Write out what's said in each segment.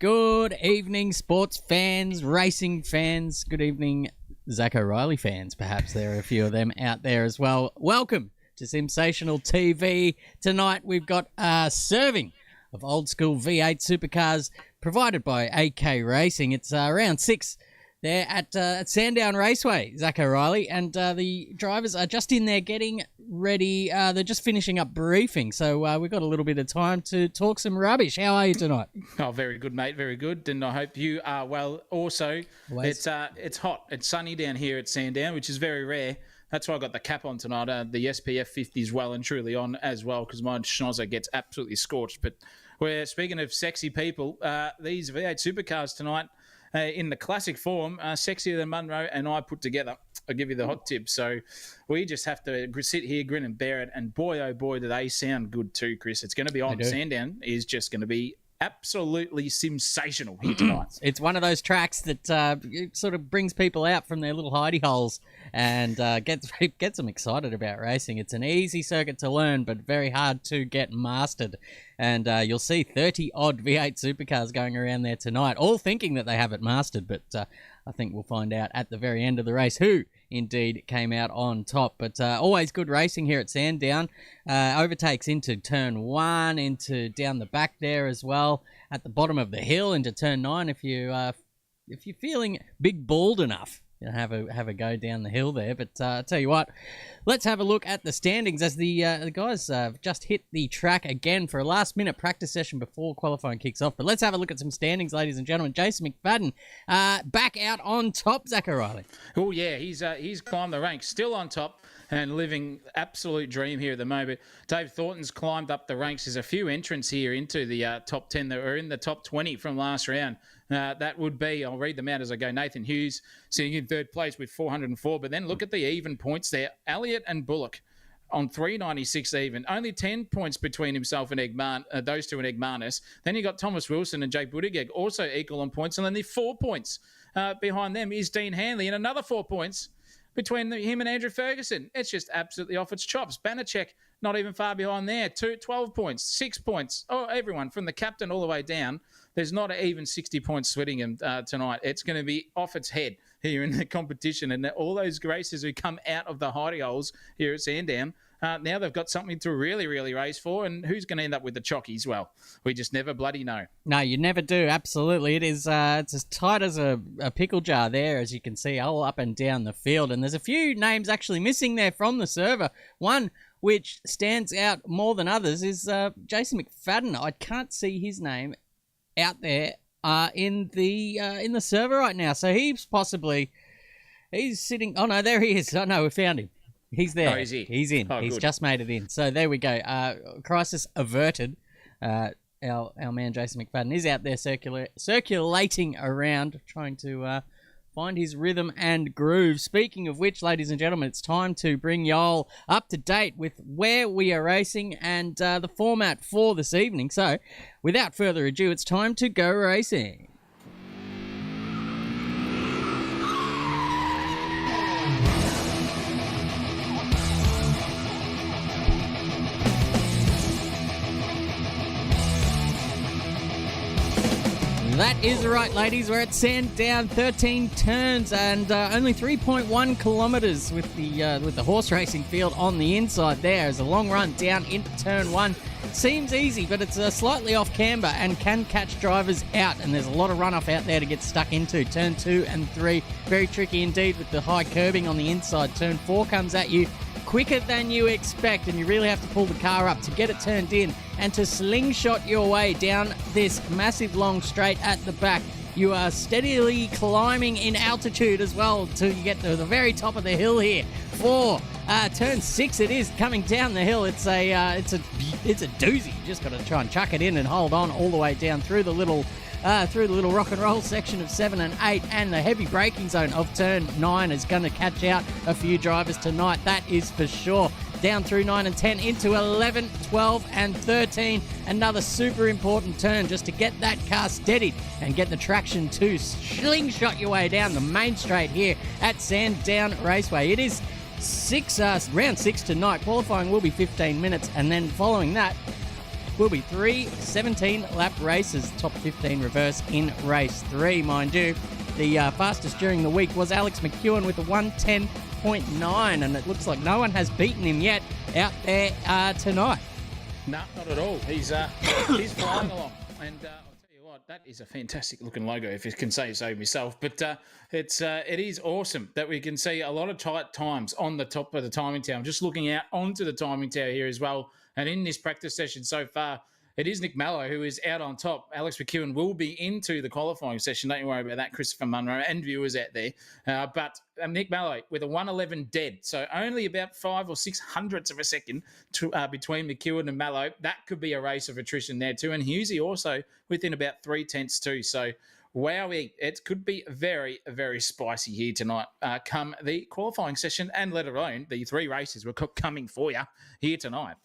Good evening, sports fans, racing fans. Good evening, Zach O'Reilly fans. Perhaps there are a few of them out there as well. Welcome to SimSational TV. Tonight we've got a serving of old school V8 supercars provided by AK Racing. It's round 6 there at Sandown Raceway, Zach O'Reilly, and the drivers are just in there getting ready. They're just finishing up briefing, so we've got a little bit of time to talk some rubbish. How are you tonight? Oh, very good, mate. Very good. And I hope you are well also. Always. It's hot. It's sunny down here at Sandown, which is very rare. That's why I got the cap on tonight. The SPF 50 is well and truly on as well because my schnozzer gets absolutely scorched. But we're speaking of sexy people. These V8 supercars tonight, in the classic form, sexier than Munro and I put together. I'll give you the hot tip. So we just have to sit here, grin and bear it. And boy, oh boy, do they sound good too, Chris. It's going to be on. Sandown is just going to be absolutely SimSational here tonight. It's one of those tracks that sort of brings people out from their little hidey holes and gets them excited about racing. It's an easy circuit to learn, but very hard to get mastered. And you'll see 30-odd V8 supercars going around there tonight, all thinking that they have it mastered, but I think we'll find out at the very end of the race who indeed came out on top. But always good racing here at Sandown. Overtakes into turn 1, into down the back there as well, at the bottom of the hill into turn 9 if you're feeling big balled enough. Have a go down the hill there. But I'll tell you what, let's have a look at the standings as the guys just hit the track again for a last-minute practice session before qualifying kicks off. But let's have a look at some standings, ladies and gentlemen. Jason McFadden back out on top, Zach O'Reilly. Oh, yeah, he's climbed the ranks, still on top and living absolute dream here at the moment. Dave Thornton's climbed up the ranks. There's a few entrants here into the top 10 that were in the top 20 from last round. That would be, I'll read them out as I go, Nathan Hughes sitting in third place with 404. But then look at the even points there. Elliott and Bullock on 396 even. Only 10 points between himself and those two and Egmanis. Then you got Thomas Wilson and Jake Buttigieg also equal on points. And then the 4 points behind them is Dean Hanley and another 4 points between him and Andrew Ferguson. It's just absolutely off its chops. Banachek not even far behind there. 12 points, 6 points. Oh, everyone from the captain all the way down. There's not even 60 points splitting him tonight. It's going to be off its head here in the competition. And all those racers who come out of the hidey holes here at Sandown, now they've got something to really, really race for. And who's going to end up with the chockies? Well, we just never bloody know. No, you never do. Absolutely. It is. It's as tight as a pickle jar there, as you can see, all up and down the field. And there's a few names actually missing there from the server. One which stands out more than others is Jason McFadden. I can't see his name out there in the server right now. So he's sitting. Oh no, there he is. Oh no, we found him. He's there. Oh, is he? He's in. Oh, he's good. just made it in. So there we go. Crisis averted. Our man Jason McFadden is out there circulating around, trying to find his rhythm and groove. Speaking of which, ladies and gentlemen, it's time to bring y'all up to date with where we are racing and the format for this evening. So, without further ado, it's time to go racing. That is right, ladies. We're at Sandown, 13 turns and only 3.1 kilometres with the horse racing field on the inside there. As a long run down into turn 1. Seems easy, but it's slightly off camber and can catch drivers out. And there's a lot of runoff out there to get stuck into. Turn 2 and 3, very tricky indeed with the high curbing on the inside. Turn 4 comes at you quicker than you expect, and you really have to pull the car up to get it turned in and to slingshot your way down this massive long straight at the back. You are steadily climbing in altitude as well till you get to the very top of the hill here. For turn 6, it is coming down the hill. It's a doozy. You just got to try and chuck it in and hold on all the way down through the little rock and roll section of 7 and 8, and the heavy braking zone of turn 9 is going to catch out a few drivers tonight. That is for sure. Down through 9 and 10 into 11, 12 and 13. Another super important turn just to get that car steadied and get the traction to slingshot your way down the main straight here at Sandown Raceway. It is round 6 tonight. Qualifying will be 15 minutes, and then following that will be 3 17-lap races. Top 15 reverse in race 3, mind you. The fastest during the week was Alex McEwen with a 1:09, and it looks like no one has beaten him yet out there tonight. No, not at all. He's flying along. And I'll tell you what, that is a fantastic looking logo, if I can say so myself. But it is awesome that we can see a lot of tight times on the top of the timing tower. I'm just looking out onto the timing tower here as well. And in this practice session so far, it is Nick Mallow who is out on top. Alex McEwen will be into the qualifying session. Don't you worry about that, Christopher Munro and viewers out there. But Nick Mallow with a 1:11 dead. So only about 5 or 6 hundredths of a second between McEwen and Mallow. That could be a race of attrition there too. And Hughesy also within about 3/10 too. So wowie, it could be very, very spicy here tonight come the qualifying session, and let alone the 3 races we're coming for you here tonight.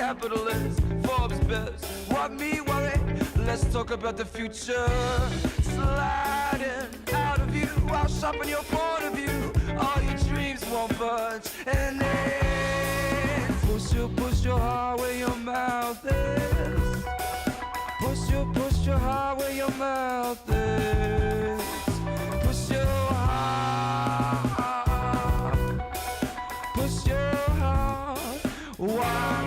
capitalist, Forbes best. What me worry? let's talk about the future. Sliding out of you, I'll sharpen your point of view. All your dreams won't budge. And then push your heart where your mouth is. Push your heart where your mouth is. Push your heart. Why?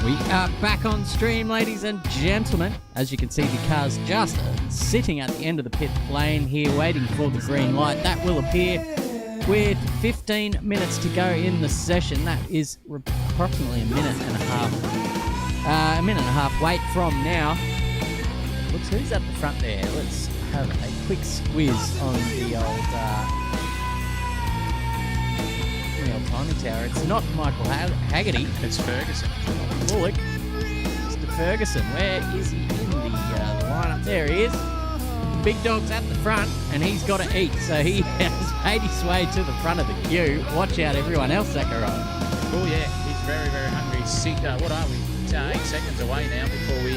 We are back on stream, ladies and gentlemen. As you can see, the car's just sitting at the end of the pit lane here, waiting for the green light. That will appear with 15 minutes to go in the session. That is approximately a minute and a half wait from now. Looks who's at the front there. Let's have a quick squiz on the old timing tower. It's not Michael Haggerty. It's Ferguson. Bullock. Mr. Ferguson. Where is he in the lineup? There he is. Big Dog's at the front, and he's got to eat, so he has made his way to the front of the queue. Watch out, everyone else, Zachariah. Oh, yeah, he's very, very hungry. What are we? 8 seconds away now before we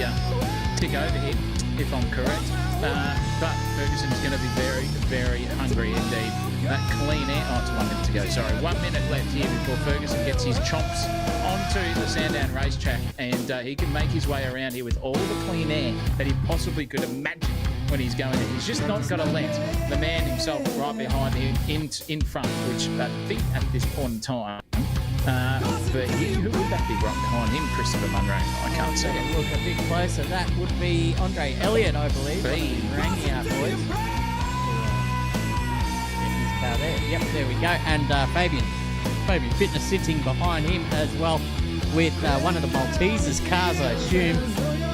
tick over here, if I'm correct. But Ferguson is going to be very, very hungry indeed. That clean air. Oh, it's 1 minute to go. Sorry, 1 minute left here before Ferguson gets his chomps onto the Sandown racetrack, and he can make his way around here with all the clean air that he possibly could imagine when he's going in. He's just not got to let the man himself right behind him in front, which I think at this point in time, but who would that be right behind him? Christopher Munro? I can't see it. Look a bit closer. That would be Andre Elliott, I believe. Ranking our boys. His car there. Yep, there we go. And Fabian Fitness sitting behind him as well with one of the Maltesers' cars, I assume.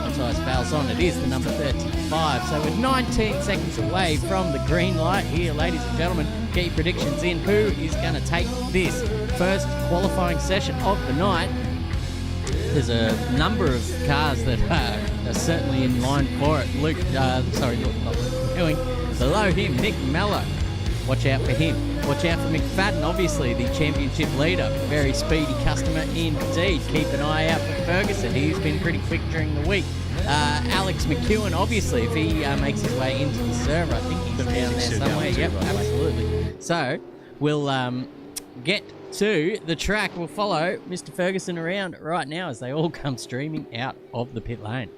Once I spells on, it is the number 35. So we're 19 seconds away from the green light here, ladies and gentlemen. Get your predictions in. Who is going to take this first qualifying session of the night? There's a number of cars that are certainly in line for it. Not Luke Ewing. Below him, Nick Mello. Watch out for him. Watch out for McFadden, obviously the championship leader. Very speedy customer indeed. Keep an eye out for Ferguson. He's been pretty quick during the week. Alex McEwen, obviously, if he makes his way into the server, I think he's down there somewhere. Yep, absolutely. So we'll get to the track. We'll follow Mr. Ferguson around right now as they all come streaming out of the pit lane.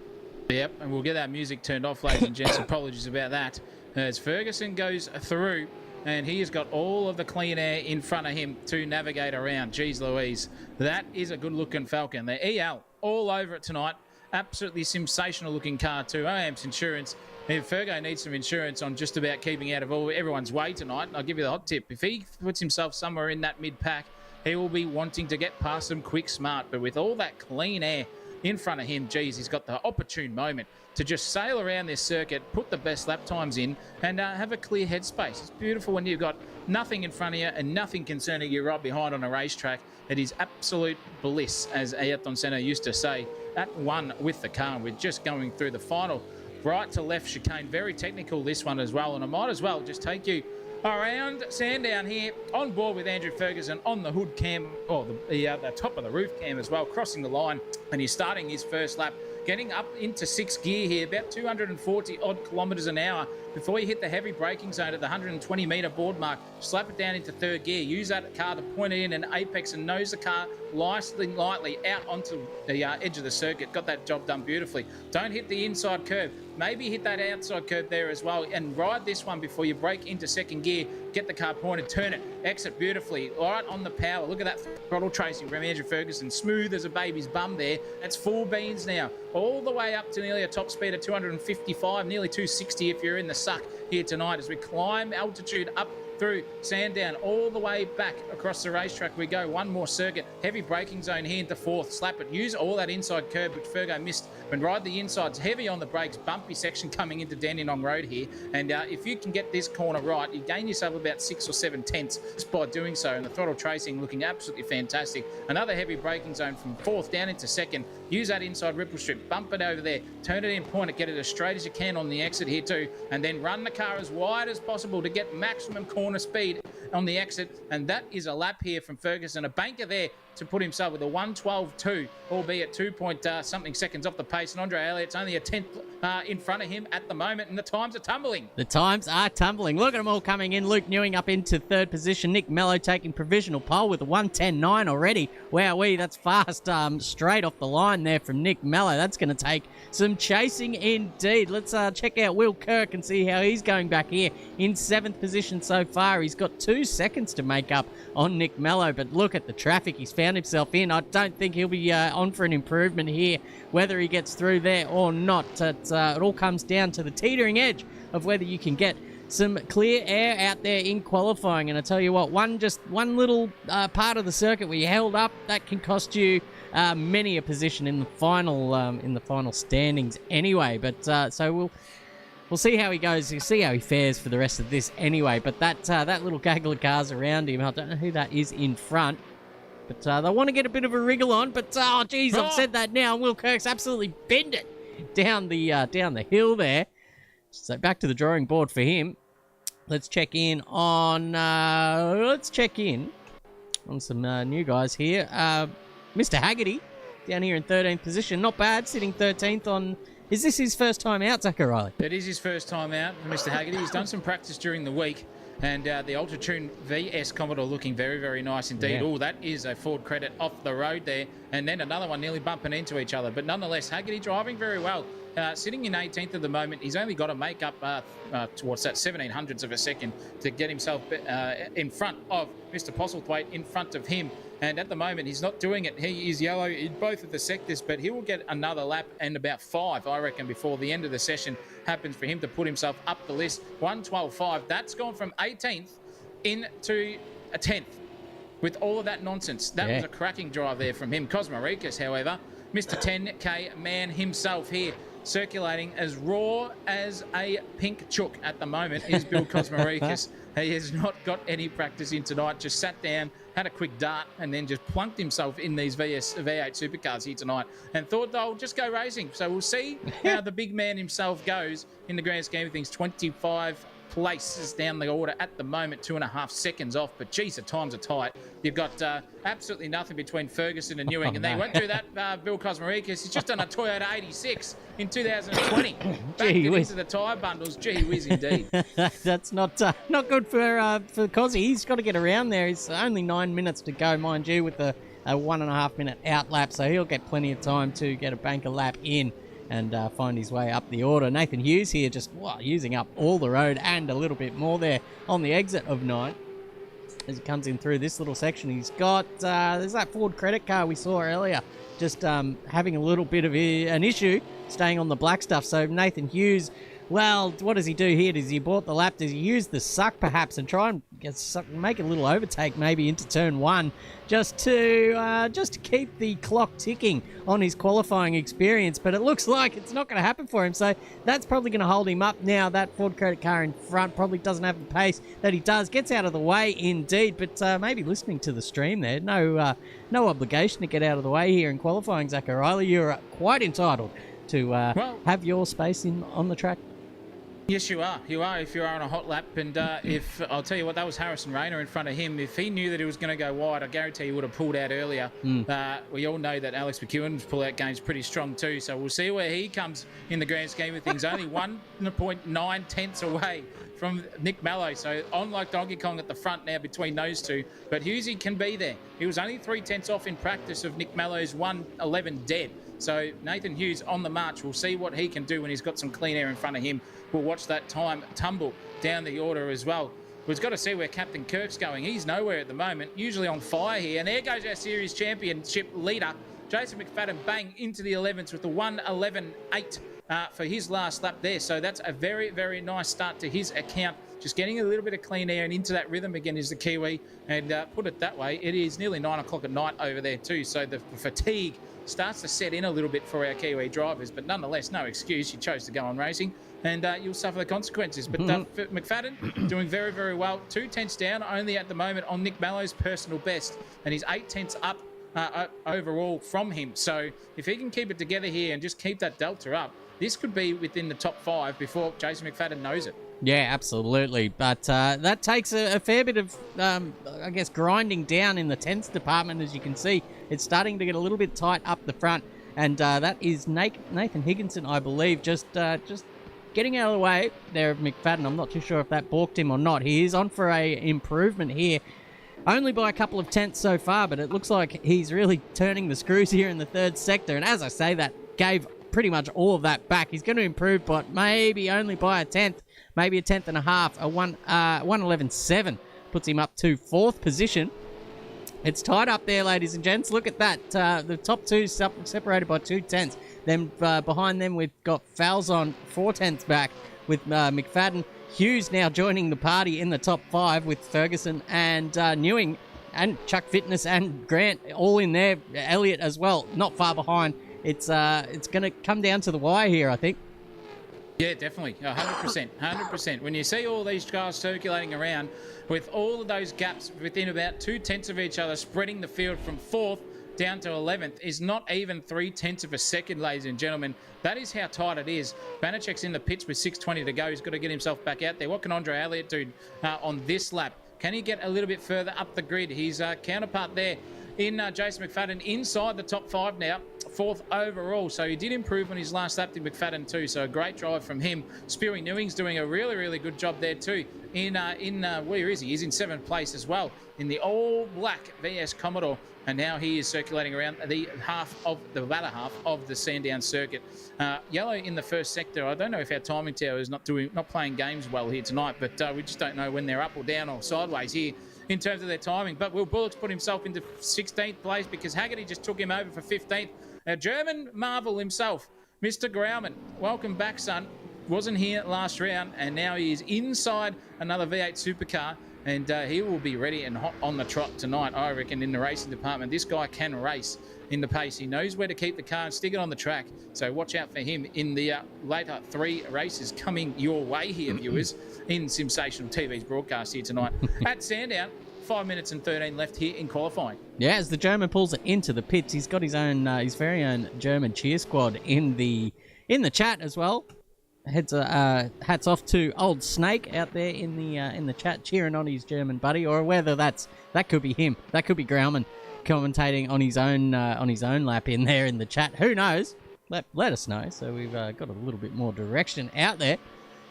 Yep, and we'll get that music turned off, ladies and gents. Apologies about that. As Ferguson goes through, and he has got all of the clean air in front of him to navigate around. Jeez Louise, that is a good-looking Falcon. The EL all over it tonight. Absolutely sensational-looking car too. AMP's insurance. If Fergo needs some insurance on just about keeping out of everyone's way tonight, I'll give you the hot tip. If he puts himself somewhere in that mid-pack, he will be wanting to get past them quick, smart. But with all that clean air in front of him, geez, he's got the opportune moment to just sail around this circuit, put the best lap times in, and have a clear headspace. It's beautiful when you've got nothing in front of you and nothing concerning you right behind on a racetrack. It is absolute bliss, as Ayrton Senna used to say, at one with the car. We're just going through the final right to left chicane. Very technical, this one as well, and I might as well just take you around Sandown here, on board with Andrew Ferguson on the hood cam, or the top of the roof cam as well, crossing the line, and he's starting his first lap, getting up into sixth gear here, about 240 odd kilometres an hour before you hit the heavy braking zone at the 120 metre board mark. Slap it down into third gear, use that car to point it in an apex and nose the car lightly out onto the edge of the circuit. Got that job done beautifully. Don't hit the inside curve. Maybe hit that outside curve there as well, and ride this one before you break into second gear. Get the car pointed, turn it, exit beautifully, right on the power. Look at that throttle tracing from Andrew Ferguson, smooth as a baby's bum there. That's full beans now, all the way up to nearly a top speed of 255, nearly 260 if you're in the suck here tonight, as we climb altitude up through Sandown, all the way back across the racetrack we go. One more circuit, heavy braking zone here into fourth. Slap it, use all that inside curve which Fergo missed, and ride the insides, heavy on the brakes, bumpy section coming into Dandenong Road here, and if you can get this corner right, you gain yourself about 6 or 7 tenths just by doing so, and the throttle tracing looking absolutely fantastic. Another heavy braking zone from fourth down into second. Use that inside ripple strip, bump it over there, turn it in, point it, get it as straight as you can on the exit here too, and then run the car as wide as possible to get maximum corner speed on the exit. And that is a lap here from Ferguson, a banker there to put himself with a 1:12.2, albeit 2 point something seconds off the pace. And Andre Elliott's only a tenth in front of him at the moment, and the times are tumbling. The times are tumbling. Look at them all coming in. Luke Newing up into third position. Nick Mello taking provisional pole with a 1:10.9 already. Wowee, that's fast. Straight off the line there from Nick Mello. That's going to take some chasing indeed. Let's check out Will Kirk and see how he's going back here in seventh position so far. He's got 2 seconds to make up on Nick Mello, but look at the traffic he's found himself in. I don't think he'll be on for an improvement here, whether he gets through there or not. It all comes down to the teetering edge of whether you can get some clear air out there in qualifying. And I tell you what, one little part of the circuit where you held up, that can cost you many a position in the final standings anyway. But so we'll see how he goes. We'll see how he fares for the rest of this anyway. But that little gaggle of cars around him, I don't know who that is in front. But they want to get a bit of a wriggle on. But, oh, geez, I've said that now. Will Kirk's absolutely bend it down the hill there. So back to the drawing board for him. Let's check in on some new guys here. Mr. Haggerty down here in 13th position. Not bad, sitting 13th on... Is this his first time out, Zach O'Reilly? It is his first time out, Mr. Haggerty. He's done some practice during the week. And the Ultratune VS Commodore looking very, very nice indeed. Yeah. Oh, that is a Ford Credit off the road there. And then another one nearly bumping into each other. But nonetheless, Haggerty driving very well. Sitting in 18th at the moment. He's only got to make up towards that 1700ths of a second to get himself in front of Mr. Postlethwaite, in front of him. And at the moment, he's not doing it. He is yellow in both of the sectors, but he will get another lap and about 5, I reckon, before the end of the session happens for him to put himself up the list. 1:12.5. That's gone from 18th into a 10th with all of that nonsense. That was a cracking drive there from him. Cosmoricus, however, Mr. 10K man himself here, circulating as raw as a pink chook at the moment is Bill Cosmoricus. He has not got any practice in tonight, just sat down, had a quick dart, and then just plunked himself in these V8 Supercars here tonight and thought they'll just go racing. So we'll see how the big man himself goes in the grand scheme of things. 25 places down the order at the moment, 2.5 seconds off, but geez, the times are tight. You've got absolutely nothing between Ferguson and Ewing, and they won't do that. Bill Cosmoricus, he's just done a Toyota 86 in 2020. Backed it into the tyre bundles. Gee whiz, indeed. That's not good for Cosy. He's got to get around there. It's only 9 minutes to go, mind you, with a 1.5 minute out lap, so he'll get plenty of time to get a banker lap in and find his way up the order. Nathan Hughes here just using up all the road and a little bit more there on the exit of 9. As he comes in through this little section, he's got, there's that Ford credit car we saw earlier, just having a little bit of an issue staying on the black stuff. So Nathan Hughes, well, what does he do here? Does he abort the lap? Does he use the suck perhaps and try and make a little overtake maybe into turn 1 just to keep the clock ticking on his qualifying experience? But it looks like it's not going to happen for him, so that's probably going to hold him up now. That Ford credit car in front probably doesn't have the pace that he does. Gets out of the way indeed, but maybe listening to the stream there, no obligation to get out of the way here in qualifying, Zach O'Reilly. You're quite entitled to have your space on the track. Yes, you are. You are if you are on a hot lap. And if I'll tell you what, that was Harrison Rayner in front of him. If he knew that he was going to go wide, I guarantee he would have pulled out earlier. We all know that Alex McEwen's pull-out game's pretty strong too. So we'll see where he comes in the grand scheme of things. Only 1.9 tenths away from Nick Mallow. So on like Donkey Kong at the front now between those two. But Hughesy can be there. He was only 3 tenths off in practice of Nick Mallow's 1:11 dead. So Nathan Hughes on the march. We'll see what he can do when he's got some clean air in front of him. We'll watch that time tumble down the order as well. We've got to see where Captain Kirk's going. He's nowhere at the moment, usually on fire here. And there goes our series championship leader, Jason McFadden, bang into the 11s with the 1:11.8 for his last lap there. So that's a very, very nice start to his account. Just getting a little bit of clean air and into that rhythm again is the Kiwi. And put it that way, it is nearly 9 o'clock at night over there too. So the fatigue starts to set in a little bit for our Kiwi drivers. But nonetheless, no excuse. You chose to go on racing. And you'll suffer the consequences. But McFadden doing very, very well. 2 tenths down only at the moment on Nick Mallow's personal best. And he's 8 tenths up overall from him. So if he can keep it together here and just keep that delta up, this could be within the top 5 before Jason McFadden knows it. Yeah, absolutely. But that takes a fair bit of, I guess, grinding down in the tenths department. As you can see, it's starting to get a little bit tight up the front. And that is Nathan Higginson, I believe, just getting out of the way there of McFadden. I'm not too sure if that balked him or not. He is on for a improvement here. Only by a couple of tenths so far, but it looks like he's really turning the screws here in the third sector. And as I say, that gave pretty much all of that back. He's going to improve, but maybe only by a tenth, maybe a tenth and a half. A 1:11.7 puts him up to 4th position. It's tied up there, ladies and gents. Look at that. The top 2 separated by 2 tenths. Then behind them, we've got Falzon 4 tenths back with McFadden. Hughes now joining the party in the top 5 with Ferguson and Newing and Chuck Fitness and Grant all in there. Elliott as well, not far behind. It's going to come down to the wire here, I think. Yeah, definitely. 100%. 100%. When you see all these cars circulating around with all of those gaps within about 2 tenths of each other, spreading the field from 4th down to 11th is not even 3 tenths of a second, ladies and gentlemen. That is how tight it is. Banachek's in the pits with 6:20 to go. He's got to get himself back out there. What can Andre Elliott do on this lap? Can he get a little bit further up the grid? His counterpart there in Jason McFadden inside the top 5 now, 4th overall. So he did improve on his last lap to McFadden too. So a great drive from him. Speary Newing's doing a really, really good job there too. where is he? He's in 7th place as well in the all black VS Commodore, and now he is circulating around the latter half of the Sandown circuit. Yellow in the first sector. I don't know if our timing tower is not playing games well here tonight, but we just don't know when they're up or down or sideways here in terms of their timing. But Will Bullock's put himself into 16th place because Haggerty just took him over for 15th. Our German marvel himself, Mr. Grauman. Welcome back, son. Wasn't here last round, and now he is inside another V8 supercar, and he will be ready and hot on the trot tonight, I reckon, in the racing department. This guy can race in the pace. He knows where to keep the car and stick it on the track, so watch out for him in the later 3 races coming your way here, viewers, in SimSational TV's broadcast here tonight at Sandown. 5 minutes and 13 left here in qualifying. Yeah, as the German pulls it into the pits, he's got his own, his very own German cheer squad in the chat as well. Hats off to Old Snake out there in the chat cheering on his German buddy, or whether that could be him, that could be Grauman commentating on his own lap in there in the chat. Who knows? Let us know. So we've got a little bit more direction out there.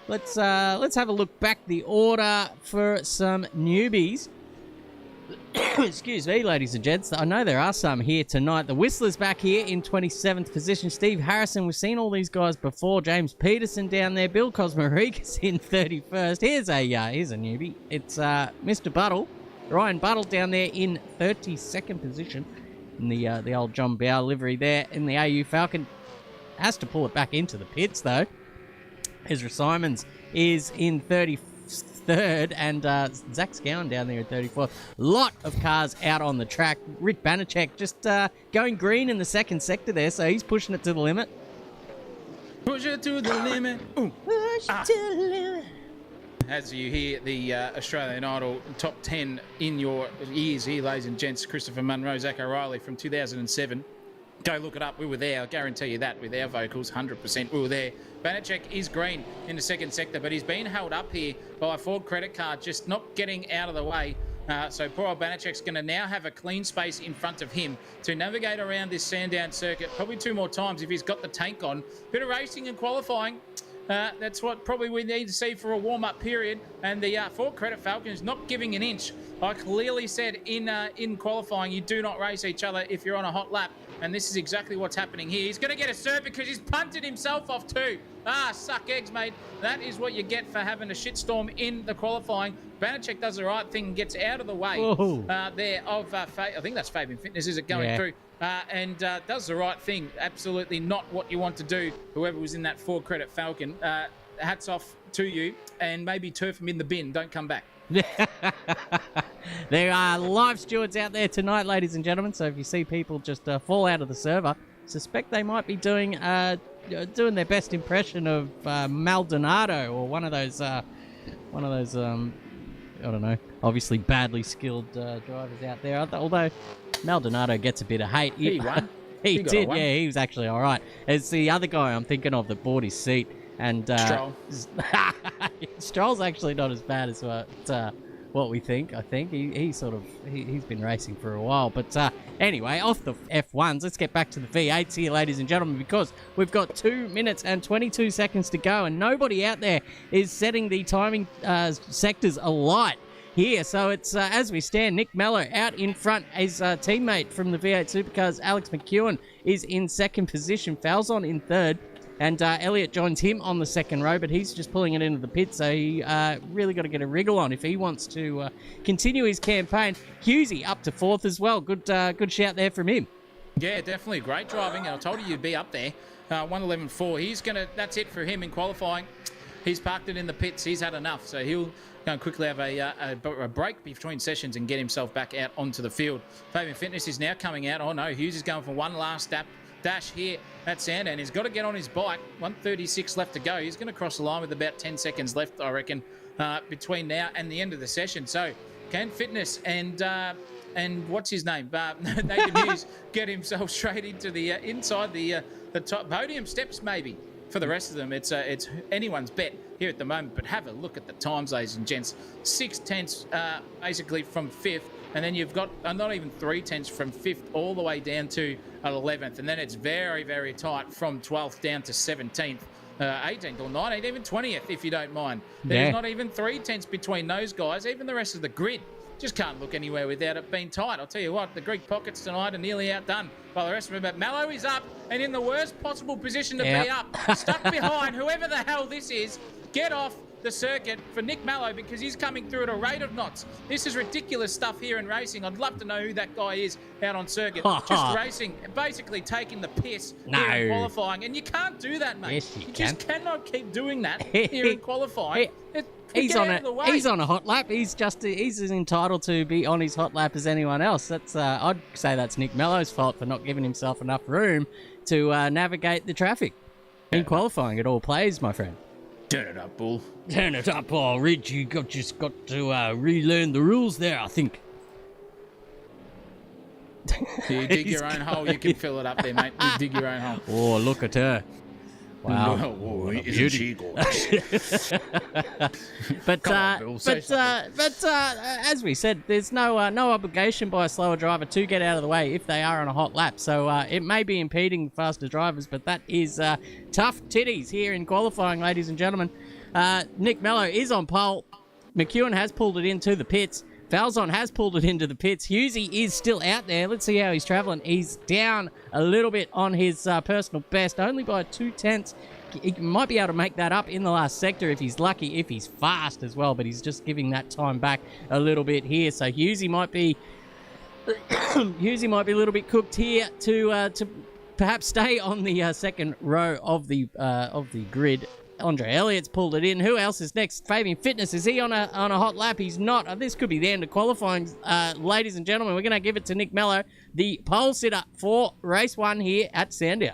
Let's have a look back the order for some newbies. Excuse me, ladies and gents. I know there are some here tonight. The Whistler's back here in 27th position. Steve Harrison, we've seen all these guys before. James Peterson down there. Bill Cosmarigas in 31st. Here's a newbie. It's Mr. Buttle. Ryan Buttle down there in 32nd position in the old John Bow livery there in the AU Falcon. Has to pull it back into the pits though. Ezra Simons is in 33rd, and Zach Scowen down there at 34th. Lot of cars out on the track. Rick Banachek just going green in the second sector there, so he's pushing it to the limit. Push it to the limit. Ooh. Push it to the limit. As you hear the Australian Idol top 10 in your ears here, ladies and gents, Christopher Munro, Zach O'Reilly from 2007. Go look it up. We were there. I'll guarantee you that with our vocals, 100%. We were there. Banachek is green in the second sector, but he's been held up here by a Ford credit card, just not getting out of the way. So poor old Banachek's going to now have a clean space in front of him to navigate around this Sandown circuit probably 2 more times if he's got the tank on. Bit of racing and qualifying. That's what probably we need to see for a warm-up period. And the Ford Credit Falcons not giving an inch. I clearly said in qualifying, you do not race each other if you're on a hot lap. And this is exactly what's happening here. He's going to get a serve because he's punted himself off too. Suck eggs, mate. That is what you get for having a shitstorm in the qualifying. Banachek does the right thing and gets out of the way there of, I think that's Fabian Fitness, is it, going through? And does the right thing. Absolutely not what you want to do, whoever was in that Ford Credit Falcon. Hats off to you, and maybe turf him in the bin. Don't come back. There are live stewards out there tonight, ladies and gentlemen, so if you see people just fall out of the server, suspect they might be doing their best impression of Maldonado, or one of those I don't know, obviously badly skilled drivers out there, although Maldonado gets a bit of hate. He won. He did, yeah, he was actually all right. It's the other guy I'm thinking of that bought his seat. And Stroll. Stroll's actually not as bad as what we think. I think he's been racing for a while. But anyway, off the F1s, let's get back to the V8s here, ladies and gentlemen, because we've got 2 minutes and 22 seconds to go, and nobody out there is setting the timing sectors alight here. So it's as we stand, Nick Mellor out in front. His teammate from the V8 Supercars, Alex McEwen, is in second position. Falzon in third. And Elliott joins him on the second row, but he's just pulling it into the pit, so he really got to get a wriggle on if he wants to continue his campaign. Husey up to fourth as well. Good shout there from him. Yeah, definitely great driving. I told you you'd be up there. 1:11.4. That's it for him in qualifying. He's parked it in the pits. He's had enough, so he'll go and quickly have a break between sessions and get himself back out onto the field. Fabian Fitness is now coming out. Oh no, Hughes is going for one last dash here at Sandown. He's got to get on his bike. 1:36 left to go. He's going to cross the line with about 10 seconds left, I reckon, between now and the end of the session. So can Fitness and what's his name, Nathan Hughes, get himself straight into the inside the top podium steps maybe? For the rest of them, it's anyone's bet here at the moment. But have a look at the times, ladies and gents. 6 tenths basically from 5th, and then you've got not even 3 tenths from 5th all the way down to 11th, and then it's very, very tight from 12th down to 17th. 18th or 19th, even 20th, if you don't mind. There's not even 3/10 between those guys. Even the rest of the grid just can't look anywhere without it being tight. I'll tell you what, the Greek pockets tonight are nearly outdone by the rest of them. But Mallow is up and in the worst possible position to be up. Stuck behind whoever the hell this is. Get off the circuit for Nick Mallow because he's coming through at a rate of knots. This is ridiculous stuff here in racing. I'd love to know who that guy is out on circuit. Just racing, basically taking the piss here in qualifying. And you can't do that, mate. Yes, you can. Just cannot keep doing that here in qualifying. He's on a hot lap. He's as entitled to be on his hot lap as anyone else. That's I'd say that's Nick Mellow's fault for not giving himself enough room to navigate the traffic in qualifying. It all plays, my friend. Turn it up, Bull. Turn it up, Rich. You just got to relearn the rules there, I think. You dig your own hole, you can fill it up there, mate. You dig your own hole. Oh, look at her. Wow. Isn't she gorgeous? But as we said, there's no obligation by a slower driver to get out of the way if they are on a hot lap. So it may be impeding faster drivers, but that is tough titties here in qualifying, ladies and gentlemen. Nick Mello is on pole. McEwen has pulled it into the pits. Falzon has pulled it into the pits. Hughesy is still out there. Let's see how he's traveling. He's down a little bit on his personal best, only by 2/10. He might be able to make that up in the last sector if he's lucky, if he's fast as well, but he's just giving that time back a little bit here. So Hughesy might be a little bit cooked here to perhaps stay on the second row of the grid. Andre Elliott's pulled it in. Who else is next? Fabian Fitness. Is he on a hot lap? He's not. This could be the end of qualifying. Ladies and gentlemen, we're going to give it to Nick Mello, the pole sitter for race 1 here at Sandown.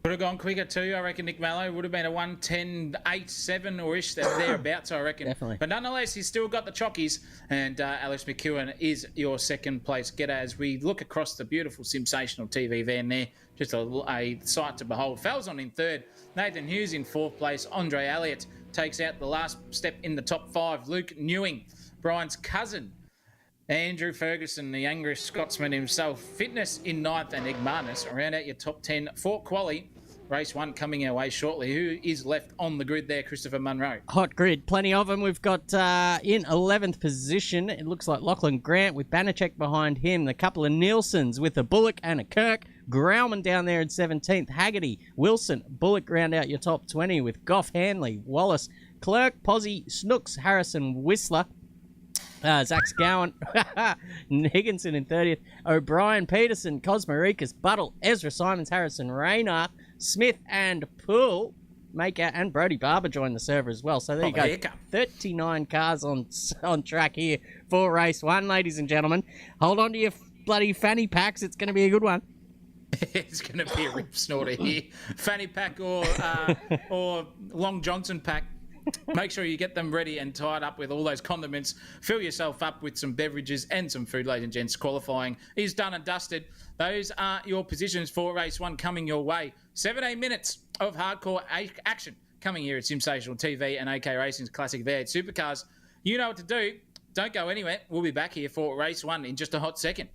Would have gone quicker too, I reckon. Nick Mallow would have been a 1:10.87 or ish thereabouts, I reckon. Definitely. But nonetheless, he's still got the chockies, and Alex McEwen is your second place getter as we look across the beautiful SimSational TV van there. Just a sight to behold. Falzon in third, Nathan Hughes in fourth place. Andre Elliott takes out the last step in the top 5. Luke Newing, Brian's cousin. Andrew Ferguson, the youngest Scotsman himself. Fitness in 9th, and Nick Martinez around out your top 10 for quali. Race 1 coming our way shortly. Who is left on the grid there? Christopher Munro. Hot grid. Plenty of them. We've got in 11th position, it looks like Lachlan Grant with Banachek behind him. A couple of Nielsen's with a Bullock and a Kirk. Grauman down there in 17th. Haggerty, Wilson, Bullock round out your top 20 with Goff, Hanley, Wallace, Clerk, Posey, Snooks, Harrison, Whistler. Zach Scowen, Higginson in 30th. O'Brien, Peterson, Cosmarikas, Buttle, Ezra Simons, Harrison, Rayner, Smith, and Poole. Maker and Brody Barber joined the server as well. So there you go. 39 cars on track here for race 1, ladies and gentlemen. Hold on to your bloody fanny packs. It's going to be a good one. It's going to be a rip snorter here. Fanny pack or Long Johnson pack. Make sure you get them ready and tied up with all those condiments. Fill yourself up with some beverages and some food, ladies and gents. Qualifying is done and dusted. Those are your positions for race 1 coming your way. 17 minutes of hardcore action coming here at SimSational TV and AK Racing's Classic V8 Supercars. You know what to do. Don't go anywhere. We'll be back here for race 1 in just a hot second.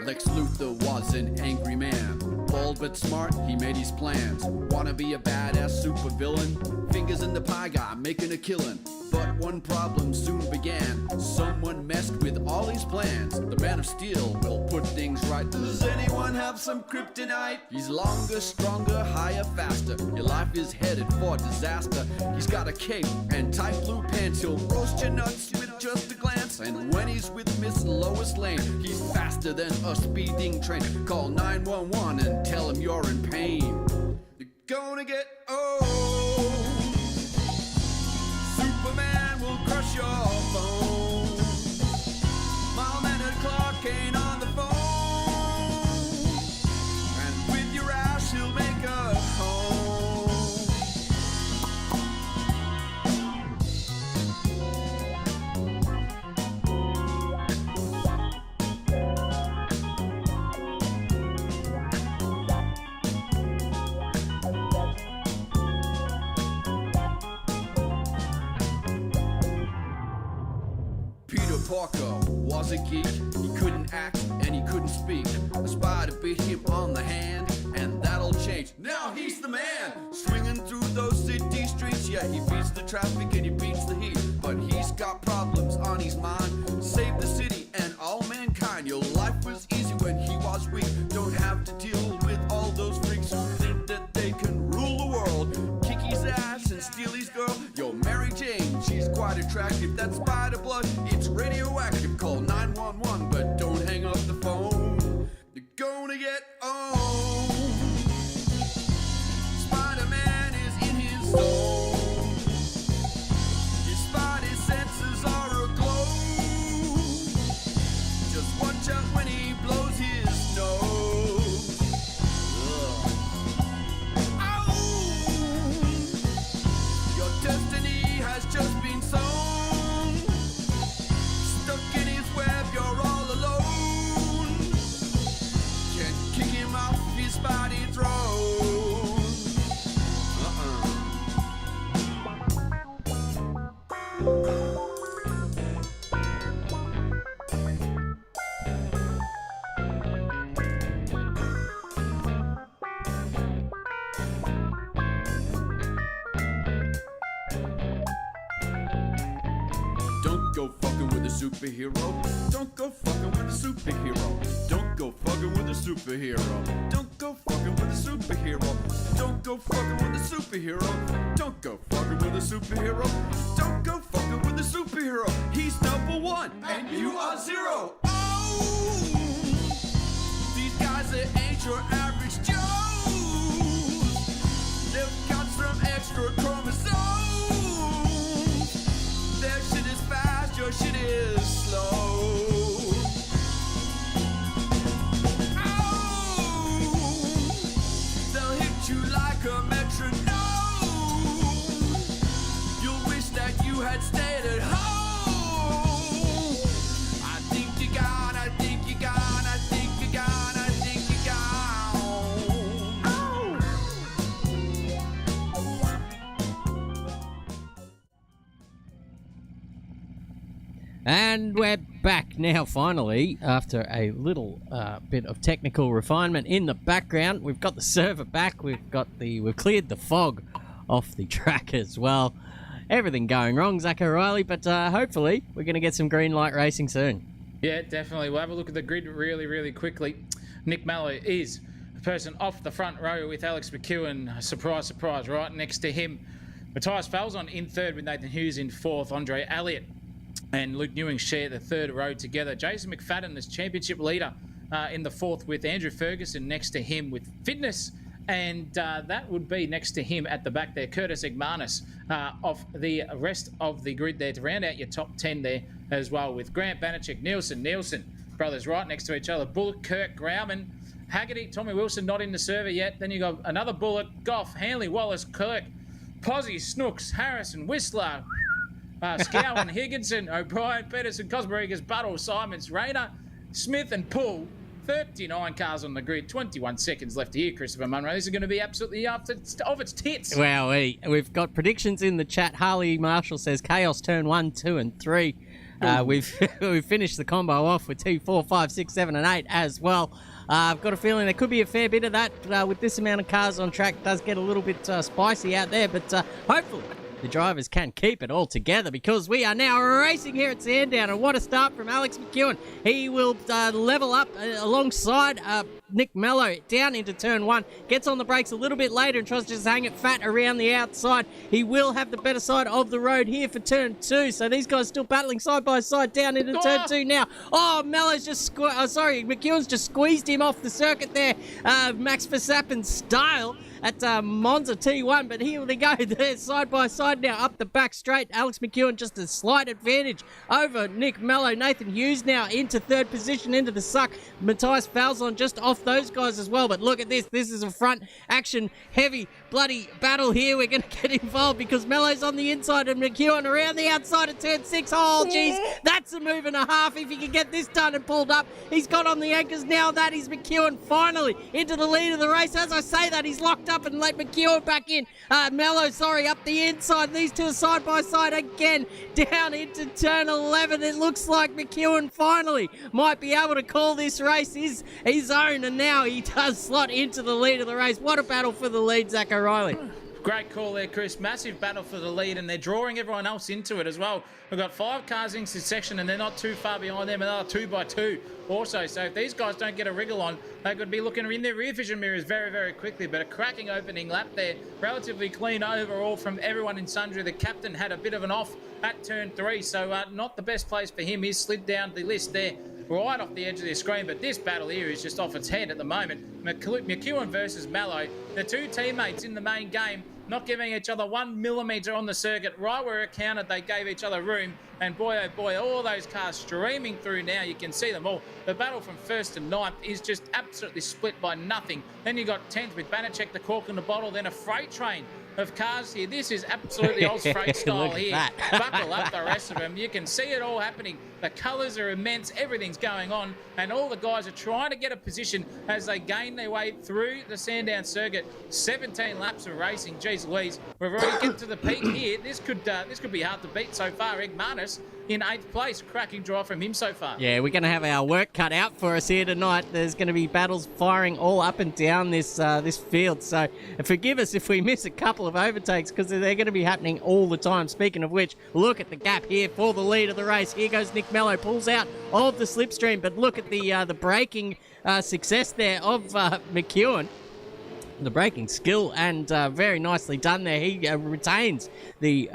Lex Luthor was an angry man. Bold but smart, he made his plans. Wanna be a badass supervillain? Fingers in the pie guy, making a killing. But one problem soon began. Someone messed with all his plans. The Man of Steel will put things right. Does anyone have some kryptonite? He's longer, stronger, higher, faster. Your life is headed for disaster. He's got a cape and tight blue pants. He'll roast your nuts with just a glance. And when he's with Miss Lois Lane, he's faster than a speeding train. Call 911 and tell him you're in pain. You're gonna get old. Superman will crush your phone. Mom and her clock ain't on the phone. And with your ass, he'll make a home. Peter Parker was a geek. He couldn't act and he couldn't speak. A spider bit him on the hand, and that'll change. Now he's the man, swinging through those city streets. Yeah, he beats the traffic and he beats the heat, but he's got problems on his mind. Save the city and all mankind. Your life was easy when he was weak. Don't have to deal with all those freaks who think that they can rule the world. Kick his ass and steal his girl. Yo, Mary Jane, she's quite attractive. That spider blood, it's radioactive. Call 911, but don't hang up the phone. You're gonna get owned. Spider-Man is in his zone. His spidey senses are aglow. Just watch out when he blows his nose. Ugh. Ow! Your destiny has just been sown. Stuck in his web, you're all alone. Can't kick him off his spidey throne. Don't go fucking with a superhero. Don't go fucking with a superhero. Don't go fucking with a superhero. Don't go fucking with a superhero. Don't go fucking with a superhero. Don't go fucking with a superhero. Don't go fucking with a superhero. He's number one and you are zero. Oh, these guys that ain't your average Joes. They've got some extra chromosomes. Their shit is fast, your shit is slow. Oh, they'll hit you like a metronome. You'll wish that you had stayed at home. I think you're gone, I think you're gone, I think you're gone, I think you're gone. And we're back now, finally, after a little bit of technical refinement in the background. We've got the server back. We've cleared the fog off the track as well. Everything going wrong, Zach O'Reilly, but hopefully we're going to get some green light racing soon. Yeah, definitely. We'll have a look at the grid really, really quickly. Nick Malloy is the person off the front row with Alex McEwen. Surprise, surprise, right next to him. Matthias Falzon in third with Nathan Hughes in fourth. Andre Elliott and Luke Newing share the third row together. Jason McFadden is championship leader in the fourth with Andrew Ferguson next to him with fitness. And that would be next to him at the back there, Curtis Egmanis of the rest of the grid there to round out your top 10 there as well with Grant Banachek, Nielsen brothers right next to each other. Bullock, Kirk, Grauman, Haggerty, Tommy Wilson not in the server yet. Then you got another Bullock, Goff, Hanley, Wallace, Kirk, Posey, Snooks, Harrison, Whistler, Scowen, Higginson, O'Brien, Peterson, Cosbergers, Buttle, Simons, Rayner, Smith and Poole. 39 cars on the grid, 21 seconds left here, Christopher Munro. This is going to be absolutely off its tits. Wow, we've got predictions in the chat. Harley Marshall says Chaos turn 1, 2 and 3. We've finished the combo off with 2, 4, 5, 6, 7, and 8 as well. I've got a feeling there could be a fair bit of that with this amount of cars on track. It does get a little bit spicy out there, but hopefully the drivers can keep it all together, because we are now racing here at Sandown, and what a start from Alex McEwen. He will level up alongside Nick Mello down into turn 1, gets on the brakes a little bit later and tries to just hang it fat around the outside. He will have the better side of the road here for turn 2, so these guys still battling side by side down into turn 2 now. Oh, Mello's just McEwen's just squeezed him off the circuit there, Max Verstappen style at Monza T1, but here they go, they're side by side now, up the back straight. Alex McEwen just a slight advantage over Nick Mello. Nathan Hughes now into third position into the suck. Matthias Falzon just off those guys as well, but look at this. This is a front action heavy bloody battle here. We're going to get involved because Mello's on the inside and McEwen around the outside of turn 6. Oh, geez, that's a move and a half if he can get this done and pulled up. He's got on the anchors now. That is McEwen finally into the lead of the race. As I say that, he's locked up and let McEwen back in. Mello, up the inside. These two are side by side again down into turn 11. It looks like McEwen finally might be able to call this race his own, and now he does slot into the lead of the race. What a battle for the lead, Zach O'Reilly. Great call there, Chris. Massive battle for the lead, and they're drawing everyone else into it as well. We've got 5 cars in this section, and they're not too far behind them. Another 2 by 2 also. So if these guys don't get a wriggle on, they could be looking in their rear vision mirrors very, very quickly. But a cracking opening lap there. Relatively clean overall from everyone in sundry. The captain had a bit of an off at turn 3, so not the best place for him. He's slid down the list there, right off the edge of the screen. But this battle here is just off its head at the moment. McEwen versus Mello, the 2 teammates in the main game, not giving each other 1 millimetre on the circuit. Right where it counted, they gave each other room. And boy, oh boy, all those cars streaming through now. You can see them all. The battle from 1st to 9th is just absolutely split by nothing. Then you got 10th with Banachek, the cork in the bottle, then a freight train of cars here. This is absolutely Oz Freight style here. Buckle up the rest of them. You can see it all happening. The colours are immense. Everything's going on. And all the guys are trying to get a position as they gain their way through the Sandown circuit. 17 laps of racing. Jeez Louise. We've already get to the peak here. This could be hard to beat so far. Egg Marnus in 8th place. Cracking drive from him so far. Yeah, we're going to have our work cut out for us here tonight. There's going to be battles firing all up and down this field. So forgive us if we miss a couple of overtakes, because they're going to be happening all the time. Speaking of which, look at the gap here for the lead of the race. Here goes Nick Mello, pulls out of the slipstream, but look at the braking success there of McEwen. The braking skill, and very nicely done there. He retains the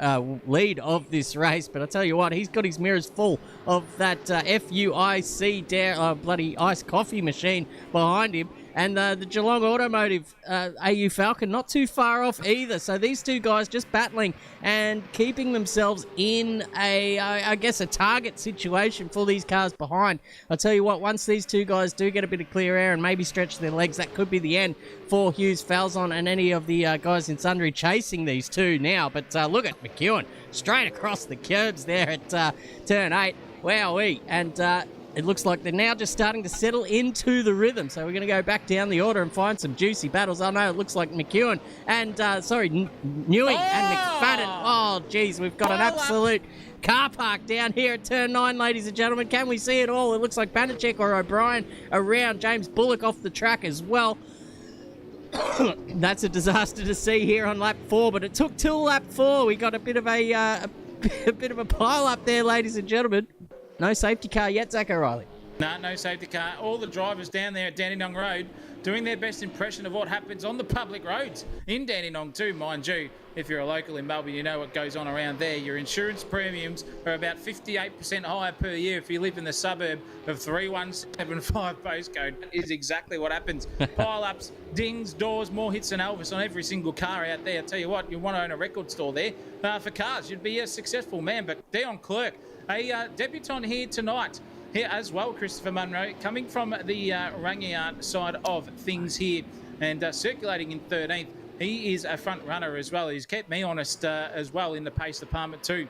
lead of this race, but I tell you what, he's got his mirrors full of that FUIC bloody iced coffee machine behind him. And the Geelong Automotive AU Falcon not too far off either. So these two guys just battling and keeping themselves in I guess a target situation for these cars behind. I'll tell you what, once these two guys do get a bit of clear air and maybe stretch their legs, that could be the end for Hughes, Falzon and any of the guys in sundry chasing these two now. But look at McEwen straight across the curbs there at turn 8. Wowee. And it looks like they're now just starting to settle into the rhythm. So we're going to go back down the order and find some juicy battles. Oh, no, it looks like McEwen and, Newey and McFadden. Oh, geez, we've got an absolute car park down here at turn 9, ladies and gentlemen. Can we see it all? It looks like Banachek or O'Brien around. James Bullock off the track as well. That's a disaster to see here on lap 4, but it took till lap 4. We got a bit of a bit of a pile up there, ladies and gentlemen. No safety car yet, Zach O'Reilly. No safety car. All the drivers down there at Dandenong Road doing their best impression of what happens on the public roads in Dandenong too, mind you. If you're a local in Melbourne, you know what goes on around there. Your insurance premiums are about 58% higher per year if you live in the suburb of 3175 postcode. That is exactly what happens. Pile-ups, dings, doors, more hits than Elvis on every single car out there. I tell you what, you want to own a record store there for cars. You'd be a successful man. But Dion Clerk, a debutant here tonight. Here as well, Christopher Munro, coming from the Rangiat side of things here and circulating in 13th. He is a front runner as well. He's kept me honest as well in the pace department too.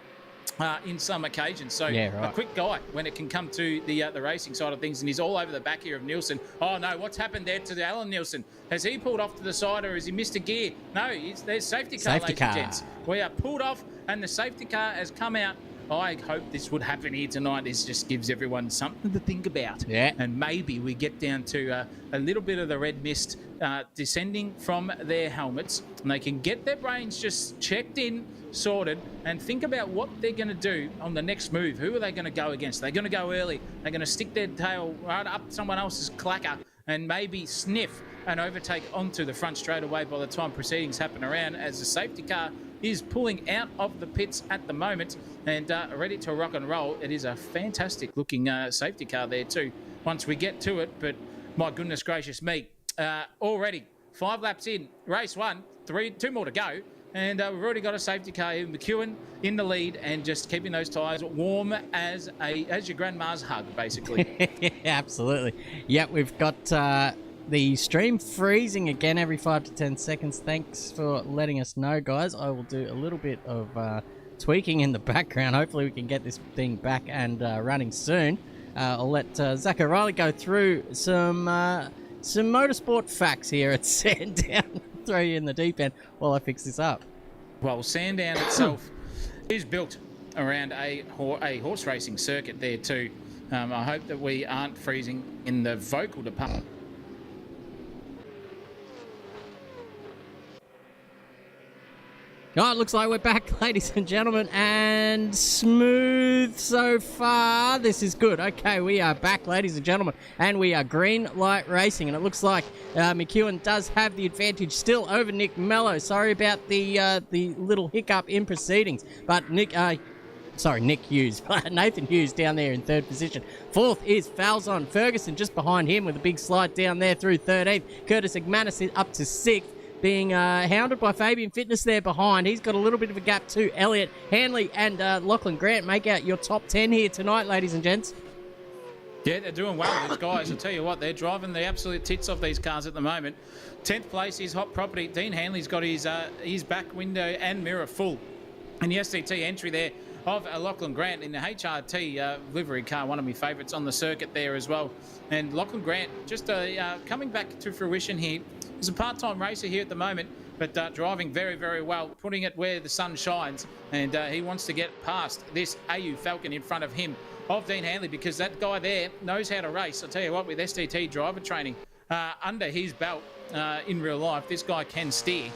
In some occasions. So yeah, right. A quick guy when it can come to the racing side of things, and he's all over the back here of Nielsen. Oh no, what's happened there to Alan Nielsen? Has he pulled off to the side or has he missed a gear? No, there's safety car, ladies and gents. We are pulled off and the safety car has come out I hope this would happen here tonight. This just gives everyone something to think about. Yeah. And maybe we get down to a little bit of the red mist descending from their helmets, and they can get their brains just checked in, sorted, and think about what they're going to do on the next move. Who are they going to go against? They're going to go early. They're going to stick their tail right up someone else's clacker and maybe sniff and overtake onto the front straight away by the time proceedings happen around, as the safety car is pulling out of the pits at the moment and ready to rock and roll. It is a fantastic looking safety car there too once we get to it, but my goodness gracious me, already 5 laps in, race 1, 2 more to go, and we've already got a safety car here. McEwen in the lead and just keeping those tyres warm as your grandma's hug, basically. Yeah, absolutely. Yep, we've got the stream freezing again every 5 to 10 seconds. Thanks for letting us know, guys. I will do a little bit of tweaking in the background. Hopefully we can get this thing back and running soon. I'll let Zach O'Reilly go through some motorsport facts here at Sandown. Throw you in the deep end while I fix this up. Well, Sandown itself is built around a horse racing circuit there too. I hope that we aren't freezing in the vocal department. Oh, it looks like we're back, ladies and gentlemen, and smooth so far. This is good. Okay, we are back, ladies and gentlemen, and we are green light racing, and it looks like McEwen does have the advantage still over Nick Mello. Sorry about the little hiccup in proceedings, but Nick Hughes. Nathan Hughes down there in 3rd position. 4th is Falzon Ferguson just behind him with a big slide down there through 13th. Curtis McManus is up to 6th. Being hounded by Fabian Fitness there behind. He's got a little bit of a gap too. Elliot Hanley and Lachlan Grant make out your top 10 here tonight, ladies and gents. Yeah, they're doing well, these guys. I'll tell you what, they're driving the absolute tits off these cars at the moment. 10th place is Hot Property. Dean Hanley's got his back window and mirror full. And the STT entry there of Lachlan Grant in the HRT livery car, one of my favourites on the circuit there as well. And Lachlan Grant just coming back to fruition here. He's a part-time racer here at the moment, but driving very, very well, putting it where the sun shines. And he wants to get past this AU Falcon in front of him, of Dean Hanley, because that guy there knows how to race. I'll tell you what, with STT driver training under his belt in real life, this guy can steer.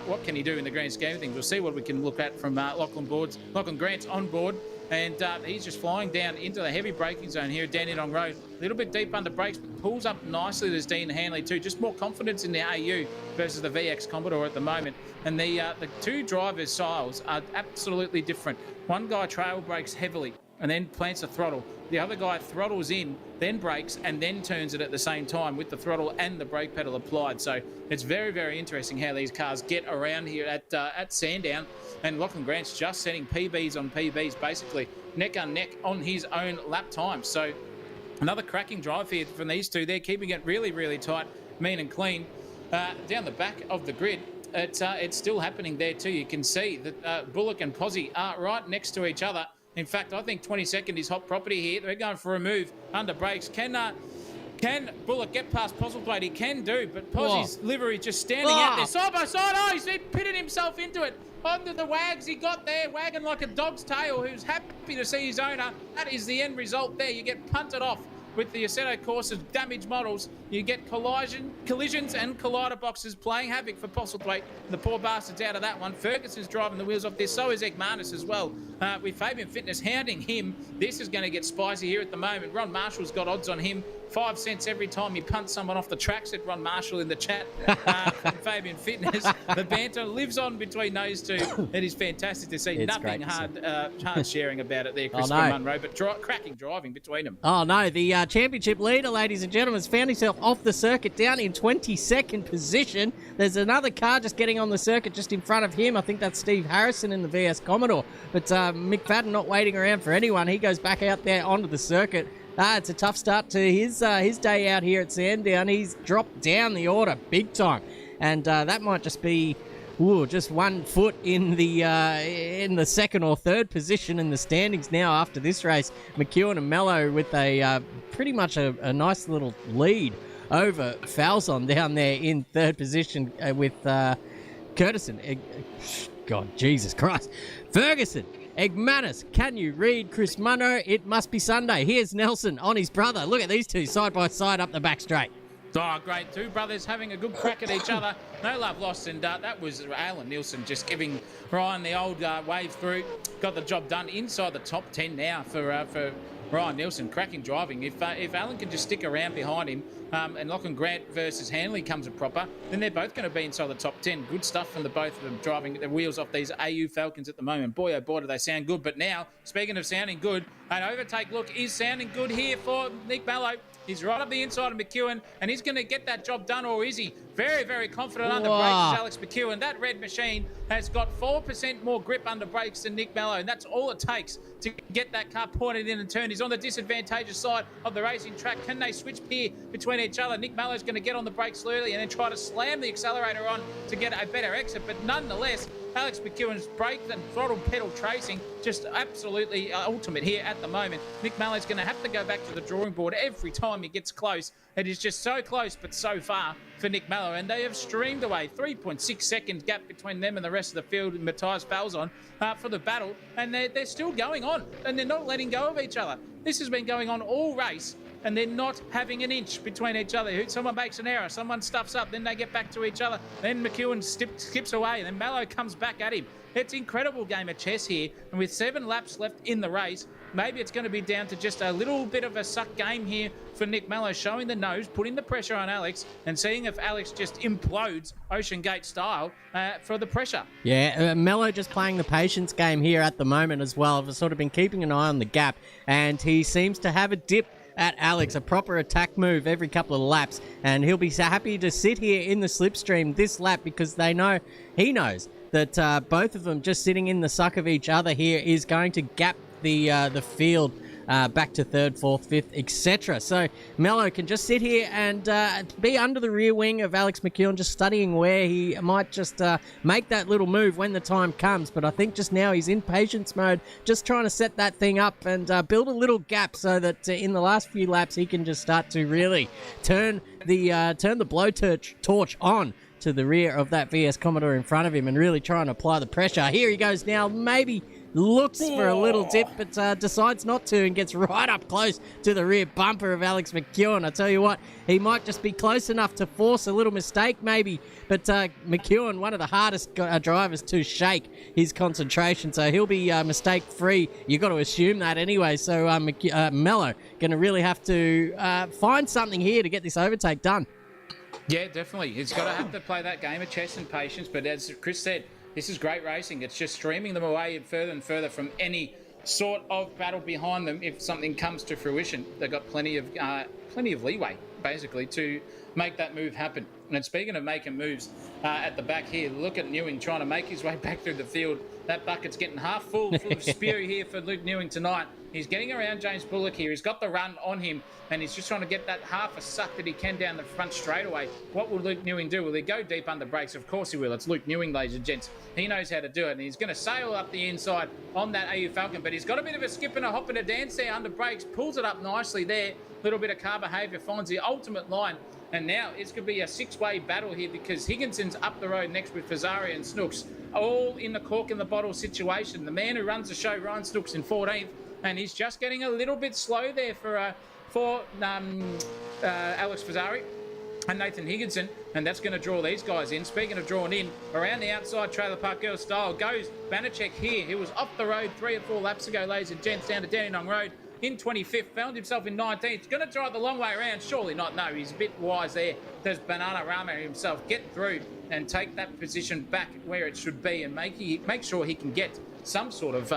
What can he do in the grand scheme of things? We'll see what we can look at from Lachlan Grant's on board. And he's just flying down into the heavy braking zone here at Dandenong Road. A little bit deep under brakes, but pulls up nicely. There's Dean Hanley too. Just more confidence in the AU versus the VX Commodore at the moment. And the two drivers' styles are absolutely different. One guy trail brakes heavily and then plants the throttle. The other guy throttles in, then brakes, and then turns it at the same time with the throttle and the brake pedal applied. So it's very, very interesting how these cars get around here at Sandown. And Lachlan Grant's just setting PBs on PBs, basically neck on neck on his own lap time. So another cracking drive here from these two. They're keeping it really, really tight, mean and clean. Down the back of the grid, it's still happening there too. You can see that Bullock and Pozzi are right next to each other. In fact, I think 22nd is Hot Property here. They're going for a move under brakes. Can Bullock get past Postlethwaite? He can do, but Pozzi's livery just standing out there side by side. Oh, he's pitted himself into it. Onto the wags he got there, wagging like a dog's tail, who's happy to see his owner. That is the end result there. You get punted off with the Assetto Corsa's damaged models. You get collisions and collider boxes playing havoc for Postlethwaite. The poor bastard's out of that one. Ferguson's driving the wheels off there. So is Ekmanis as well. With Fabian Fitness hounding him, this is going to get spicy here at the moment. Ron Marshall's got odds on him. 5 cents every time you punt someone off the track, said Ron Marshall in the chat. Fabian Fitness. The banter lives on between those two. It is fantastic to see. It's nothing hard sharing about it there, Christopher Munro, but cracking driving between them. Oh no, the championship leader, ladies and gentlemen, has found himself off the circuit down in 22nd position. There's another car just getting on the circuit just in front of him. I think that's Steve Harrison in the VS Commodore. But McFadden not waiting around for anyone. He goes back out there onto the circuit. It's a tough start to his day out here at Sandown. He's dropped down the order big time, and that might just be just 1 foot in the 2nd or 3rd position in the standings now after this race. McEwen and Mello with a pretty much a nice little lead over Falzon down there in 3rd position with Curtison. God, Jesus Christ. Ferguson Egmanis, can you read Chris Munro? It must be Sunday. Here's Nelson on his brother. Look at these two side by side up the back straight. Oh, great. Two brothers having a good crack at each other. No love lost. And that was Alan Nielsen just giving Ryan the old wave through. Got the job done inside the top 10 now for Ryan Nielsen. Cracking driving. If Alan can just stick around behind him and Lachlan Grant versus Hanley comes a proper, then they're both going to be inside the top 10. Good stuff from the both of them driving the wheels off these AU Falcons at the moment. Boy, oh boy, do they sound good. But now, speaking of sounding good, an overtake look is sounding good here for Nick Mallow. He's right up the inside of McEwen, and he's going to get that job done, or is he? Very, very confident under brakes is Alex McEwen. That red machine has got 4% more grip under brakes than Nick Mallow, and that's all it takes to get that car pointed in and turned. He's on the disadvantageous side of the racing track. Can they switch gear between each other? Nick Mallow's going to get on the brakes slowly and then try to slam the accelerator on to get a better exit, but nonetheless, Alex McEwen's brake and throttle pedal tracing just absolutely ultimate here at the moment. Nick Mallow's going to have to go back to the drawing board every time he gets close. It is just so close but so far for Nick Mallow, and they have streamed away 3.6 seconds gap between them and the rest of the field. Matthias Falzon for the battle, and they're still going on, and they're not letting go of each other. This has been going on all race, and they're not having an inch between each other. Someone makes an error, someone stuffs up, then they get back to each other. Then McEwen skips away, and then Mallow comes back at him. It's an incredible game of chess here, and with 7 laps left in the race, maybe it's going to be down to just a little bit of a suck game here for Nick Mallow, showing the nose, putting the pressure on Alex, and seeing if Alex just implodes Ocean Gate style for the pressure. Yeah, Mallow just playing the patience game here at the moment as well. I've sort of been keeping an eye on the gap, and he seems to have a dip at Alex, a proper attack move every couple of laps, and he'll be so happy to sit here in the slipstream this lap because he knows that both of them just sitting in the suck of each other here is going to gap the field back to 3rd, 4th, 5th, etc. So Mallow can just sit here and be under the rear wing of Alex McEwen, just studying where he might just make that little move when the time comes. But I think just now he's in patience mode, just trying to set that thing up and build a little gap so that in the last few laps he can just start to really turn the blowtorch on to the rear of that VS Commodore in front of him and really try and apply the pressure. Here he goes now, maybe looks for a little dip, but decides not to and gets right up close to the rear bumper of Alex McEwen. I tell you what, he might just be close enough to force a little mistake maybe, but McEwen, one of the hardest drivers to shake his concentration, so he'll be mistake-free. You've got to assume that anyway, so Mallow going to really have to find something here to get this overtake done. Yeah, definitely. He's got to have to play that game of chess and patience, but as Chris said, this is great racing. It's just streaming them away further and further from any sort of battle behind them if something comes to fruition. They've got plenty of leeway, basically, to make that move happen. And speaking of making moves at the back here, look at Newing trying to make his way back through the field. That bucket's getting half full of spew here for Luke Newing tonight. He's getting around James Bullock here. He's got the run on him, and he's just trying to get that half a suck that he can down the front straightaway. What will Luke Newing do? Will he go deep under brakes? Of course he will. It's Luke Newing, ladies and gents. He knows how to do it, and he's going to sail up the inside on that AU Falcon, but he's got a bit of a skip and a hop and a dance there under brakes, pulls it up nicely there. Little bit of car behaviour, finds the ultimate line, and now it's going to be a 6-way battle here because Higginson's up the road next with Fazzari and Snooks, all in the cork in the bottle situation. The man who runs the show, Ryan Snooks, in 14th, and he's just getting a little bit slow there for Alex Fazzari and Nathan Higginson, and that's going to draw these guys in. Speaking of drawing in, around the outside Trailer Park Girls style goes Banachek here. He was off the road 3 or 4 laps ago, ladies and gents, down to Dandenong Road in 25th, found himself in 19th. He's going to drive the long way around. Surely not. No, he's a bit wise there. Does Banana Rama himself get through and take that position back where it should be and make sure he can get some sort of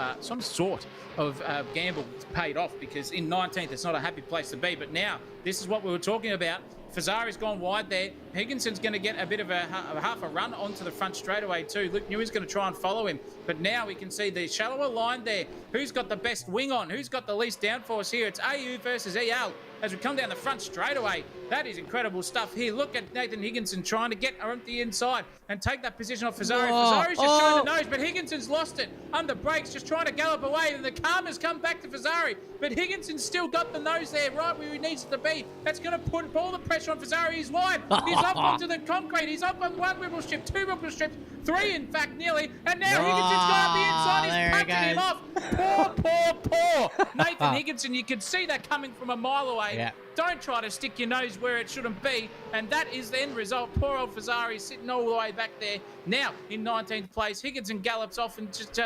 gamble paid off, because in 19th it's not a happy place to be. But now this is what we were talking about. Fazzari's gone wide there. Higginson's going to get a bit of a half a run onto the front straightaway too. Luke Newing's going to try and follow him. But now we can see the shallower line there. Who's got the best wing on? Who's got the least downforce here? It's AU versus EL as we come down the front straightaway. That is incredible stuff here. Look at Nathan Higginson trying to get on the inside and take that position off Fazzari. Fazzari's just showing the nose, but Higginson's lost it. Under brakes, just trying to gallop away, and the calm come back to Fazzari. But Higginson's still got the nose there, right where he needs it to be. That's going to put all the pressure on Fazzari. He's wide. He's up onto the concrete. He's up on 1 wibble strip, 2 wibble strips. 3, in fact, nearly. And now Higginson's got up the inside. there He's he punching him goes. off. Poor Nathan Higginson. You could see that coming from a mile away. Yeah. Don't try to stick your nose where it shouldn't be. And that is the end result. Poor old Fazzari sitting all the way back there. Now in 19th place, Higginson gallops off and just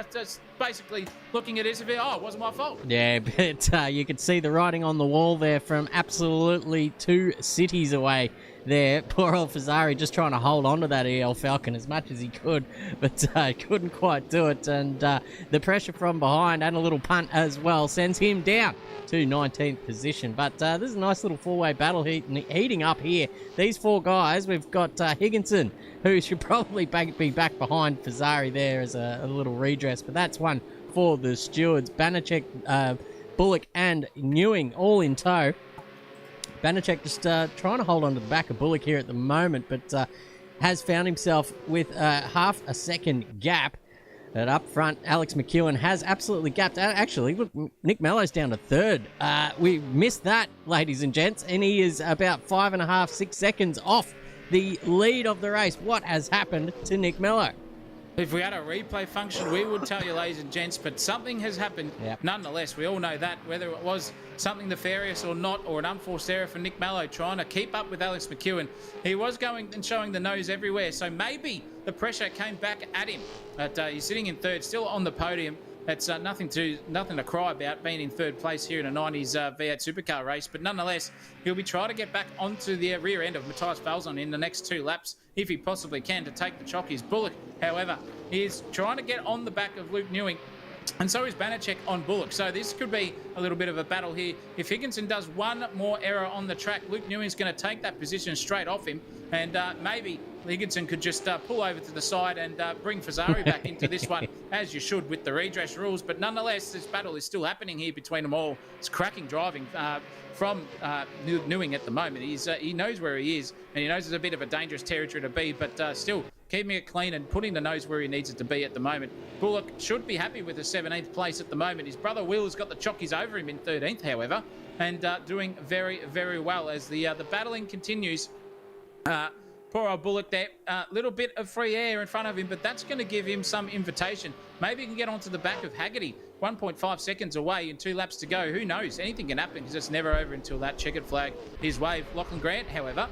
basically looking at it as if, oh, it wasn't my fault. Yeah, but you could see the writing on the wall there from absolutely 2 cities away there. Poor old Fazzari just trying to hold on to that EL Falcon as much as he could, but couldn't quite do it. And the pressure from behind and a little punt as well sends him down to 19th position. But this is a nice little 4-way battle heating up here. These 4 guys, we've got Higginson, who should probably be back behind Fazzari there as a little redress, but that's one for the stewards. Banachek, Bullock and Newing all in tow. Banachek just trying to hold on to the back of Bullock here at the moment, but has found himself with half a second gap. But up front, Alex McEwen has absolutely gapped. Actually, look, Nick Mello's down to 3rd. We missed that, ladies and gents, and he is about 5.5, 6 seconds off the lead of the race. What has happened to Nick Mello? If we had a replay function, we would tell you, ladies and gents, but something has happened. Yep. Nonetheless, we all know that, whether it was something nefarious or not, or an unforced error for Nick Mello trying to keep up with Alex McEwen. He was going and showing the nose everywhere, so maybe the pressure came back at him. But he's sitting in 3rd, still on the podium. It's nothing to cry about being in 3rd place here in a 90s V8 supercar race. But nonetheless, he'll be trying to get back onto the rear end of Matthias Falzon in the next 2 laps, if he possibly can, to take the chockies. Bullock, however, is trying to get on the back of Luke Newing. And so is Banachek on Bullock. So this could be a little bit of a battle here. If Higginson does one more error on the track, Luke Newing's going to take that position straight off him. And maybe Higginson could just pull over to the side and bring Fazzari back into this one, as you should with the redress rules. But nonetheless, this battle is still happening here between them all. It's cracking driving from Newing at the moment. He knows where he is, and he knows it's a bit of a dangerous territory to be, but still keeping it clean and putting the nose where he needs it to be at the moment. Bullock should be happy with the 17th place at the moment. His brother Will has got the chockies over him in 13th, however, and doing very, very well as the battling continues. Poor old Bullock there. Little bit of free air in front of him, but that's going to give him some invitation. Maybe he can get onto the back of Haggerty. 1.5 seconds away and 2 laps to go. Who knows? Anything can happen because it's never over until that checkered flag is waved. Lachlan Grant, however,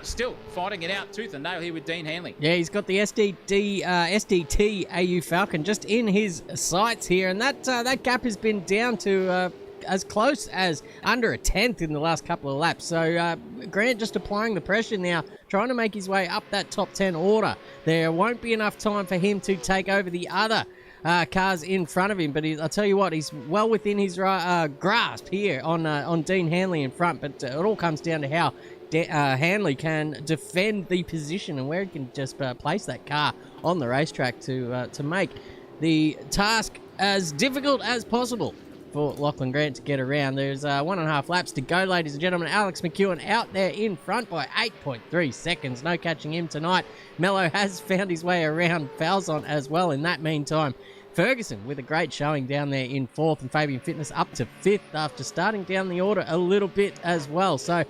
still fighting it out tooth and nail here with Dean Hanley. Yeah, he's got the SDT AU Falcon just in his sights here, and that gap has been down to as close as under a 10th in the last couple of laps. So Grant just applying the pressure now, trying to make his way up that top 10 order. There won't be enough time for him to take over the other cars in front of him, but I'll tell you what, he's well within his grasp here on Dean Hanley in front. But it all comes down to how Hanley can defend the position and where he can just place that car on the racetrack to make the task as difficult as possible for Lachlan Grant to get around. There's 1.5 laps to go, ladies and gentlemen. Alex McEwen out there in front by 8.3 seconds. No catching him tonight. Mello has found his way around Falzon as well in that meantime. Ferguson with a great showing down there in 4th, and Fabian Fitness up to 5th after starting down the order a little bit as well. So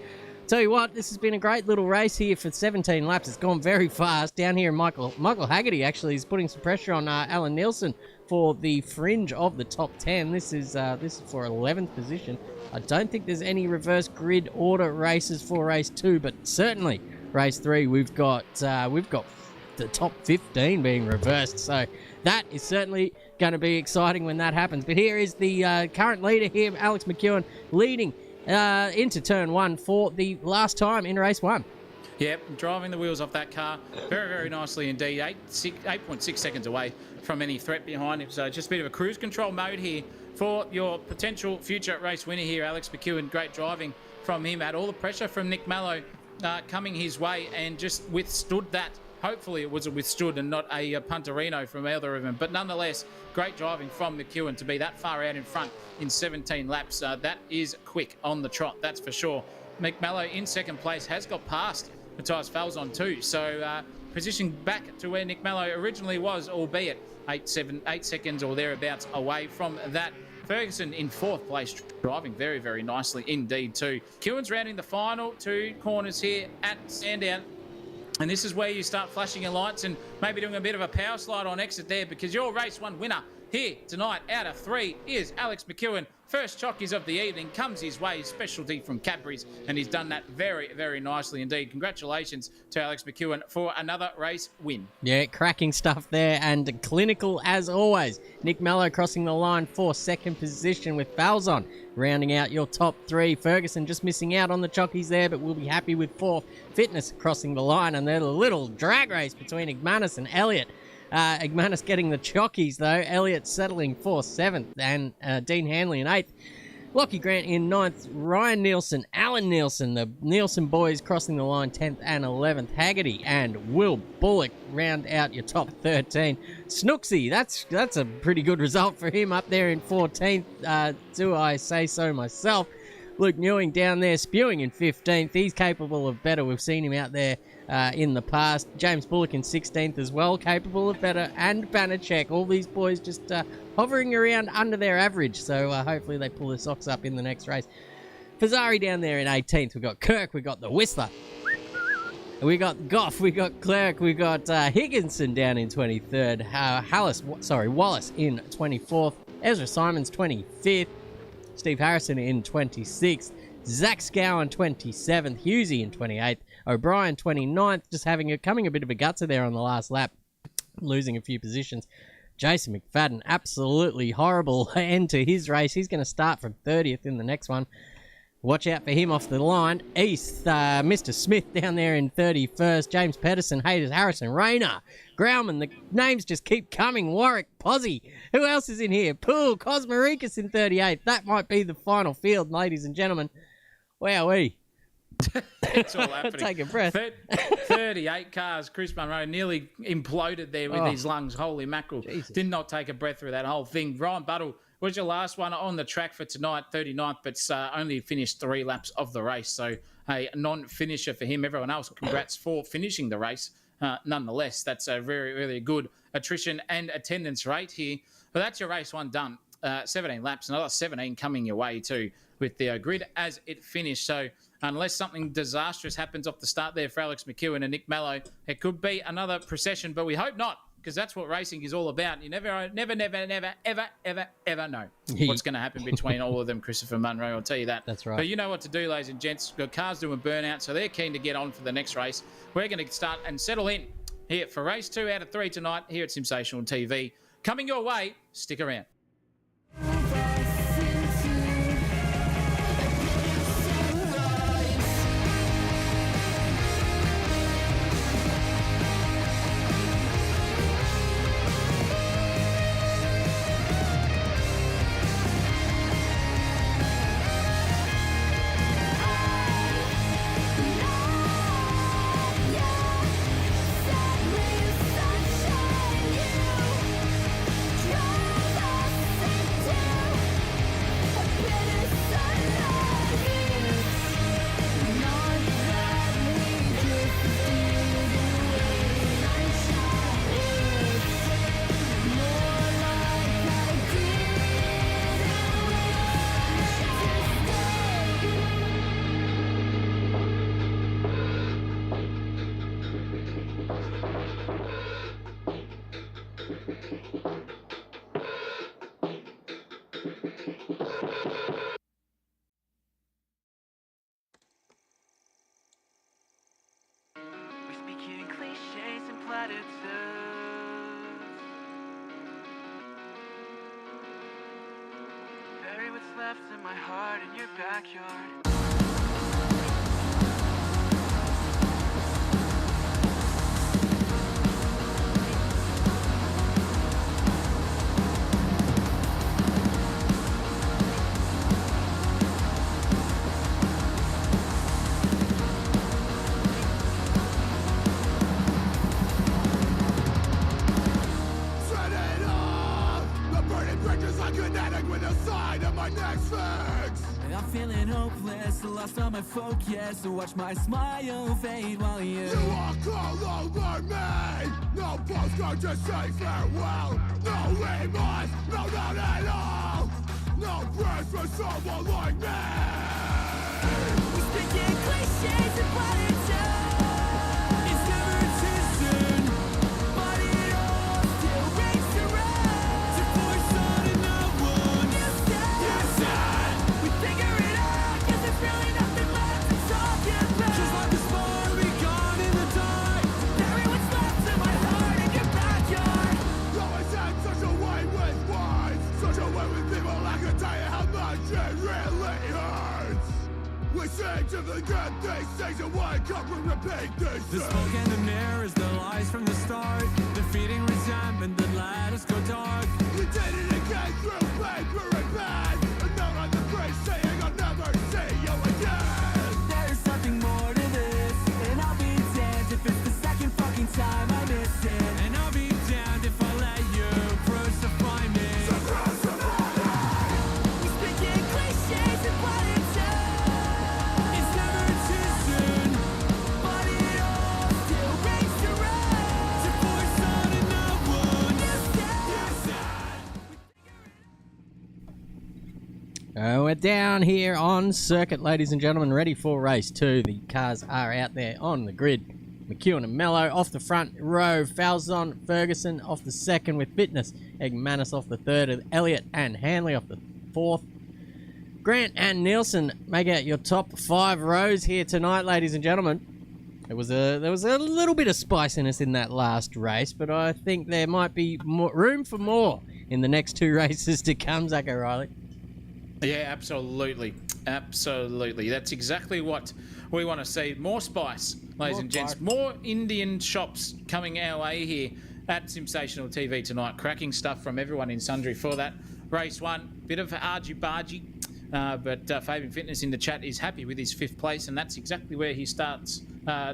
tell you what, this has been a great little race here for 17 laps. It's gone very fast. Down here, Michael Haggerty actually is putting some pressure on Alan Nielsen for the fringe of the top 10. This is for 11th position. I don't think there's any reverse grid order races for race 2, but certainly race 3 we've got the top 15 being reversed. So that is certainly going to be exciting when that happens. But here is the current leader here, Alex McEwen, leading into turn 1 for the last time in race 1. Yep, driving the wheels off that car very, very nicely indeed. 8.6 seconds away from any threat behind him. So just a bit of a cruise control mode here for your potential future race winner here, Alex McEwen. Great driving from him. Had all the pressure from Nick Mello coming his way and just withstood that. Hopefully it was a withstood and not a punterino from either of them. But nonetheless, great driving from McEwen to be that far out in front in 17 laps. That is quick on the trot, that's for sure. McMello in second place has got past Matthias Falzon too. So position back to where Nick Mello originally was, albeit 8 seconds or thereabouts away from that. Ferguson in 4th place, driving very, very nicely indeed too. McEwen's rounding the final 2 corners here at Sandown. And this is where you start flashing your lights and maybe doing a bit of a power slide on exit there, because your race 1 winner here tonight out of 3 is Alex McEwen. First chockies of the evening comes his way, specialty from Cadbury's, and he's done that very, very nicely indeed. Congratulations to Alex McEwen for another race win. Yeah, cracking stuff there, and clinical as always. Nick Mello crossing the line for second position with Falzon rounding out your top 3. Ferguson just missing out on the chockies there, but we'll be happy with 4th. Fitness crossing the line, and there's a little drag race between Igmanis and Elliott. Igmanis getting the chockies though. Elliott settling for 7th, and Dean Hanley in 8th. Lockie Grant in 9th. Ryan Nielsen, Alan Nielsen, the Nielsen boys crossing the line 10th and 11th. Haggerty and Will Bullock round out your top 13. Snooksy, that's a pretty good result for him up there in 14th. Do I say so myself? Luke Newing down there spewing in 15th. He's capable of better. We've seen him out there in the past. James Bullock in 16th as well, capable of better. And Banachek. All these boys just hovering around under their average. So hopefully they pull their socks up in the next race. Fazari down there in 18th. We've got Kirk. We've got the Whistler. We got Goff. We got Clerk. We got Higginson down in 23rd. Wallace in 24th. Ezra Simons 25th. Steve Harrison in 26th, Zach Scow in 27th, Husey in 28th, O'Brien 29th, just coming a bit of a gutser there on the last lap, losing a few positions. Jason McFadden, absolutely horrible end to his race. He's going to start from 30th in the next one. Watch out for him off the line. East, Mr. Smith down there in 31st. James Pedersen, Hayes Harrison, Rayner, Grauman. The names just keep coming. Warwick, Posey. Who else is in here? Poole, Cosmarikas in 38th. That might be the final field, ladies and gentlemen. Wowee. It's all happening. Take a breath. 38 cars. Chris Munro nearly imploded there with his lungs. Holy mackerel. Jesus. Did not take a breath through that whole thing. Ryan Buttle was your last one on the track for tonight, 39th, but only finished 3 laps of the race. So a non-finisher for him. Everyone else, congrats for finishing the race. Nonetheless, that's a very, really good attrition and attendance rate here. But that's your race 1 done. 17 laps, another 17 coming your way too with the grid as it finished. So unless something disastrous happens off the start there for Alex McEwen and Nick Mello, it could be another procession, but we hope not, because that's what racing is all about. You never, ever know what's going to happen between all of them, Christopher Munro. I'll tell you that. That's right. But you know what to do, ladies and gents. We've got cars doing burnout, so they're keen to get on for the next race. We're going to start and settle in here for race 2 out of 3 tonight here at SimSational TV. Coming your way, stick around. We speak in cliches and platitudes. Bury what's left in my heart in your backyard. Set it off! The burning bridges are kinetic with the sign of my next fix! And I'm feeling hopeless, lost all my focus. To watch my smile fade while You walk all over me! No postcard to say farewell! No remorse, no not at all! No praise for someone like me! we speak in cliches and platitudes. It's never Relatively good these things and why can't we repeat these The smoke and the mirrors, the lies from the start, defeating resentment that let us go dark. You did it again through paper and pen, and now on the free saying I'll never see you again. There's something more to this, and I'll be damned if it's the second fucking time I miss it. And I'll be damned if I let you crucify me. We're speaking cliches and politics. It's never too soon, but it all still rings true. To force on and no one We're down here on circuit, ladies and gentlemen, ready for race 2. The cars are out there on the grid. McEwen and Mello off the front row. Falzon, Ferguson off the second with Fitness. Egmanis off the third. Elliott and Hanley off the fourth. Grant and Nielsen make out your top 5 rows here tonight, ladies and gentlemen. There was a little bit of spiciness in that last race, but I think there might be room for more in the next 2 races to come, Zach O'Reilly. Yeah, absolutely. Absolutely. That's exactly what we want to see. More spice, ladies and gents. More Indian shops coming our way here at SimSational TV tonight. Cracking stuff from everyone in sundry for that. Race 1, bit of argy-bargy, but Fabian Fitness in the chat is happy with his 5th place, and that's exactly where he starts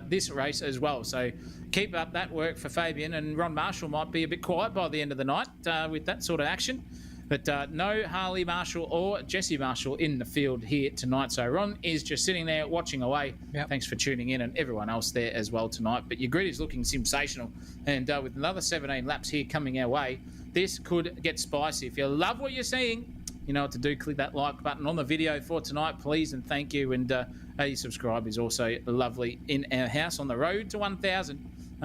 this race as well. So keep up that work for Fabian, and Ron Marshall might be a bit quiet by the end of the night with that sort of action. But no Harley Marshall or Jesse Marshall in the field here tonight. So Ron is just sitting there watching away. Yep. Thanks for tuning in, and everyone else there as well tonight. But your grid is looking sensational. And with another 17 laps here coming our way, this could get spicy. If you love what you're seeing, you know what to do. Click that like button on the video for tonight, please, and thank you. And a subscribe is also lovely in our house on the road to 1,000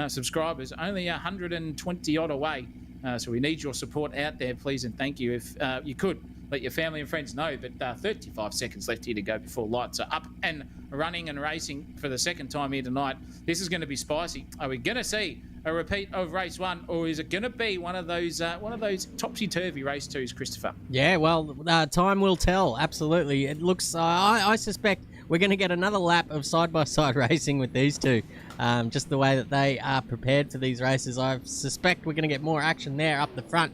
subscribers. Only 120 odd away. So we need your support out there, please, and thank you. If you could, let your family and friends know. But 35 seconds left here to go before lights are up and running and racing for the second time here tonight. This is going to be spicy. Are we going to see a repeat of race 1, or is it going to be one of those topsy-turvy race 2s, Christopher? Yeah, well, time will tell. Absolutely. It looks, I suspect we're going to get another lap of side-by-side racing with these two. Just the way that they are prepared for these races. I suspect we're going to get more action there up the front.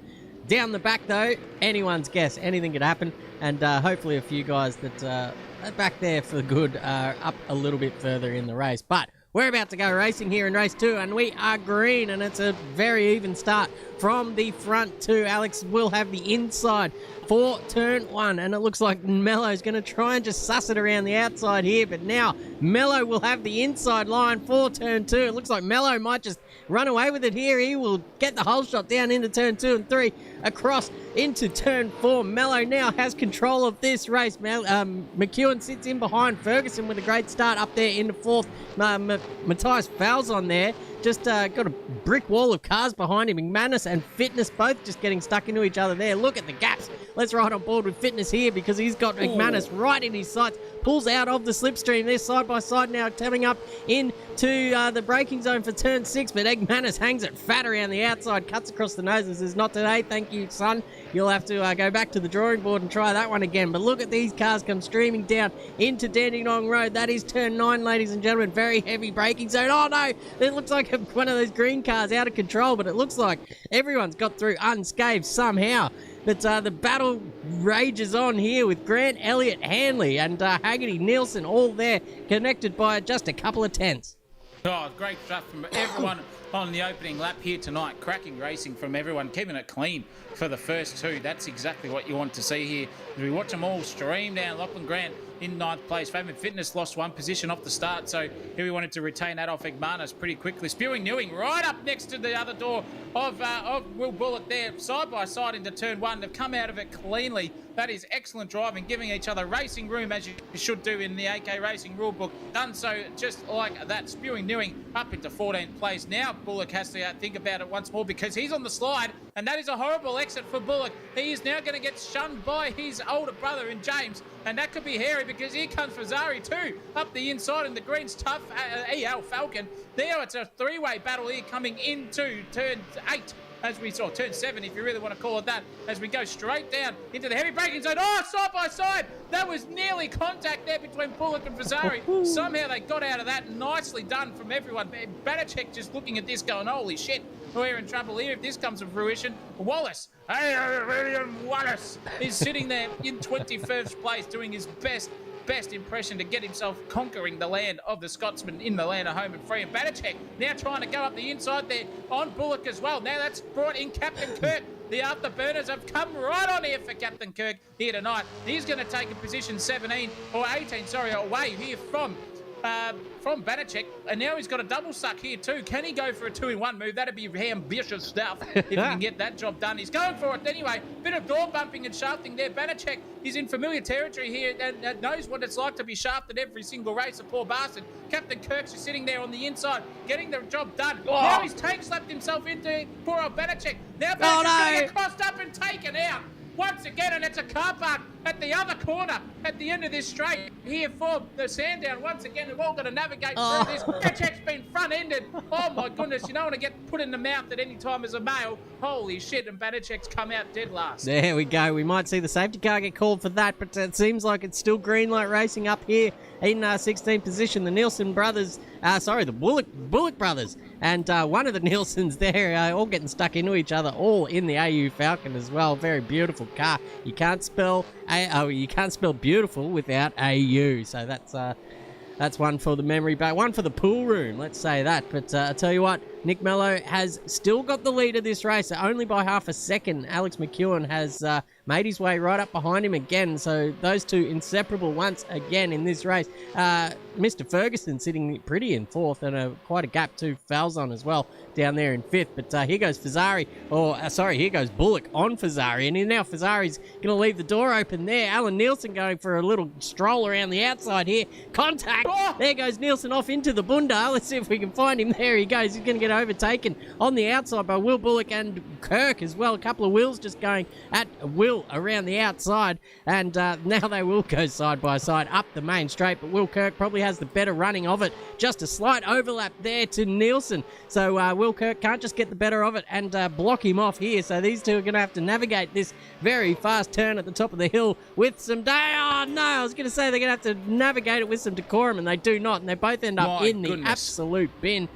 Down the back, though, anyone's guess. Anything could happen. And hopefully a few guys that are back there for good are up a little bit further in the race. But we're about to go racing here in race 2, and we are green, and it's a very even start from the front two. Alex will have the inside for turn 1, and it looks like Mello's going to try and just suss it around the outside here, but now Mello will have the inside line for turn 2. It looks like Mello might just run away with it here. He will get the whole shot down into turn 2 and 3, across into turn 4. Mello now has control of this race. McEwen sits in behind Ferguson with a great start up there into 4th. Matthias Falzon there. Just got a brick wall of cars behind him. McManus and Fitness both just getting stuck into each other there. Look at the gaps. Let's ride on board with Fitness here because he's got McManus right in his sights. Pulls out of the slipstream. They're side by side now, coming up into the braking zone for turn 6. But McManus hangs it fat around the outside, cuts across the nose and says, "Not today, thank you, son. You'll have to go back to the drawing board and try that one again." But look at these cars come streaming down into Dandenong Road. That is turn 9, ladies and gentlemen. Very heavy braking zone. Oh no, it looks like one of those green cars out of control, but it looks like everyone's got through unscathed somehow. But the battle rages on here with Grant, Elliott, Hanley, and Haggerty, Nielsen, all there, connected by just a couple of tenths. Oh, great stuff from everyone on the opening lap here tonight. Cracking racing from everyone, keeping it clean for the first 2. That's exactly what you want to see here. As we watch them all stream down. Lachlan Grant in 9th place. Fabian Fitness lost 1 position off the start, so here we wanted to retain that off Egmanis pretty quickly. Spewing Newing right up next to the other door of Will Bullock there, side by side into turn 1. They've come out of it cleanly. That is excellent driving, giving each other racing room, as you should do in the AK Racing rulebook. Done so just like that. Spewing Newing up into 14th place. Now Bullock has to think about it once more because he's on the slide, and that is a horrible exit for Bullock. He is now going to get shunned by his older brother in James, and that could be hairy because here comes Fazzari too, up the inside, and the green's tough. EL Falcon. Now it's a 3-way battle here coming into turn 8. as we saw, turn 7, if you really want to call it that, as we go straight down into the heavy braking zone. Oh, side by side. That was nearly contact there between Bullock and Fazzari. Somehow they got out of that. Nicely done from everyone. Banachek just looking at this going, holy shit, we're in trouble here if this comes to fruition. Wallace, William Wallace, is sitting there in 21st place doing his best impression to get himself conquering the land of the Scotsman in the land of home and free. And Banachek now trying to go up the inside there on Bullock as well. Now that's brought in Captain Kirk. The afterburners have come right on here for Captain Kirk here tonight. He's going to take a position 18 away here from Banachek, and now he's got a double suck here too. Can he go for a 2-in-1 move? That'd be ambitious stuff if he can get that job done. He's going for it anyway. Bit of door bumping and shafting there. Banachek is in familiar territory here and knows what it's like to be shafted every single race, a poor bastard. Captain Kirk's just sitting there on the inside, getting the job done. Oh. Now he's tank slapped himself into poor old Banachek. Now Banachek's going to get crossed up and taken out. Once again, and it's a car park at the other corner at the end of this straight here for the Sandown. Once again, we've all got to navigate through this. Banachek's been front-ended. Oh, my goodness. You don't want to get put in the mouth at any time as a male. Holy shit, and Banachek's come out dead last. There we go. We might see the safety car get called for that, but it seems like it's still green light racing up here in 16th position. The Nielsen brothers, the Bullock brothers, and one of the Nielsens there, all getting stuck into each other, all in the AU Falcon as well. Very beautiful car. You can't spell beautiful without AU. So that's one for the memory, but one for the pool room. Let's say that. But I tell you what, Nick Mello has still got the lead of this race, only by half a second. Alex McEwen has made his way right up behind him again. So those two inseparable once again in this race. Mr. Ferguson sitting pretty in fourth, and quite a gap to Falzon as well down there in fifth. But here goes Fazzari, here goes Bullock on Fazzari, and now Fazzari's going to leave the door open there. Alan Nielsen going for a little stroll around the outside here. Contact! Oh! There goes Nielsen off into the bunda. Let's see if we can find him. There he goes. He's going to get overtaken on the outside by Will Bullock and Kirk as well. A couple of wheels just going at Will around the outside, and now they will go side by side up the main straight, but Will Kirk probably has the better running of it. Just a slight overlap there to Nielsen, so Will Kirk can't just get the better of it and block him off here. So these two are going to have to navigate this very fast turn at the top of the hill with some I was going to say they're going to have to navigate it with some decorum, and they do not, and they both end up in the absolute bin.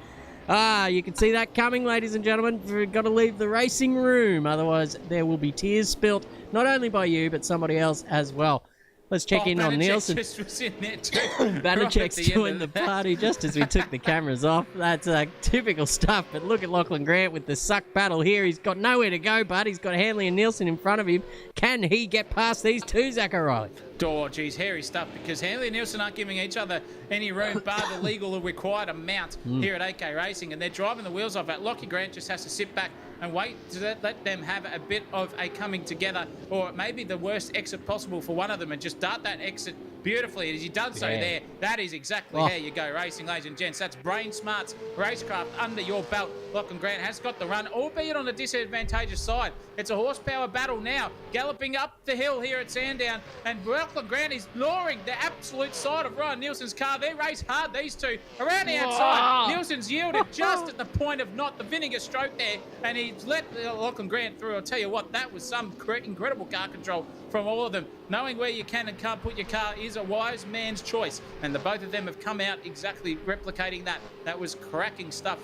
You can see that coming, ladies and gentlemen. We've got to leave the racing room, otherwise there will be tears spilt, not only by you, but somebody else as well. Let's check in on Nielsen. Banachek's joined the party just as we took the cameras off. That's typical stuff, but look at Lachlan Grant with the suck battle here. He's got nowhere to go, but he's got Hanley and Nielsen in front of him. Can he get past these two, Zach O'Reilly? Oh, geez, hairy stuff, because Hanley and Nielsen aren't giving each other any room, bar the legal or required amount here at AK Racing, and they're driving the wheels off it. Lockie Grant just has to sit back and wait to let them have a bit of a coming together, or maybe the worst exit possible for one of them, and just dart that exit beautifully. As he does so there, that is exactly how you go racing, ladies and gents. That's Brain Smart's racecraft under your belt. Lachlan Grant has got the run, albeit on a disadvantageous side. It's a horsepower battle now, galloping up the hill here at Sandown, and Lachlan Grant is luring the absolute side of Ryan Nielsen's car. They race hard, these two, around the outside. Nielsen's yielded just at the point of not the vinegar stroke there, and he's let Lachlan Grant through. I'll tell you what, that was some incredible car control from all of them. Knowing where you can and can't put your car is a wise man's choice, and the both of them have come out exactly replicating that. That was cracking stuff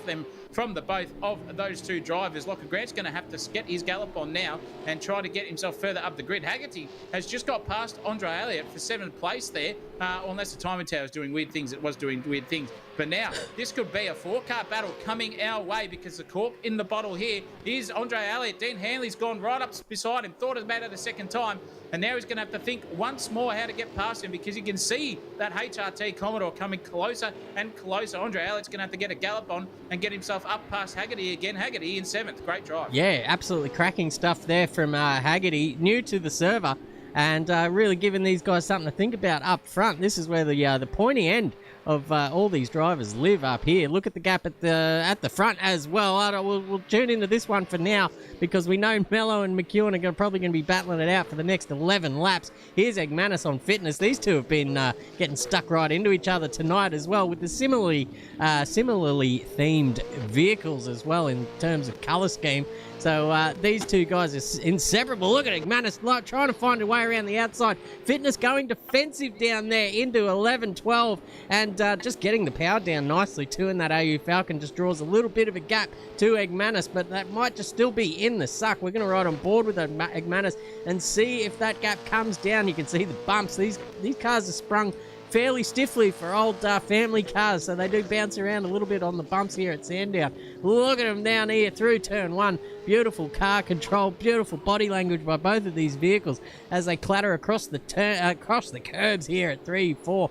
from the both of those two drivers. Lachlan Grant's going to have to get his gallop on now and try to get himself further up the grid. Haggerty has just got past Andre Elliott for 7th place there, unless the timing tower is doing weird things. It was doing weird things. But now, this could be a 4-car battle coming our way, because the cork in the bottle here is Andre Elliott. Dean Hanley's gone right up beside him, thought about it a second time, and now he's going to have to think once more how to get past him, because you can see that HRT Commodore coming closer and closer. Andre Elliott's going to have to get a gallop on and get himself up past Haggerty again. Haggerty in 7th. Great drive. Yeah, absolutely cracking stuff there from Haggerty, new to the server, and really giving these guys something to think about up front. This is where the pointy end of all these drivers live up here. Look at the gap at the front as well. We'll tune into this one for now, because we know Mello and McEwen are probably going to be battling it out for the next 11 laps. Here's Egmanis on fitness. These two have been getting stuck right into each other tonight as well, with the similarly themed vehicles as well in terms of colour scheme. So these two guys are inseparable. Look at Igmanis trying to find a way around the outside. Fitness going defensive down there into 11-12 and just getting the power down nicely too. And that AU Falcon just draws a little bit of a gap to Igmanis, but that might just still be in the suck. We're going to ride on board with Igmanis and see if that gap comes down. You can see the bumps. These cars are sprung fairly stiffly for old family cars, so they do bounce around a little bit on the bumps here at Sandown. Look at them down here through turn one. Beautiful car control, beautiful body language by both of these vehicles as they clatter across the curbs here at 2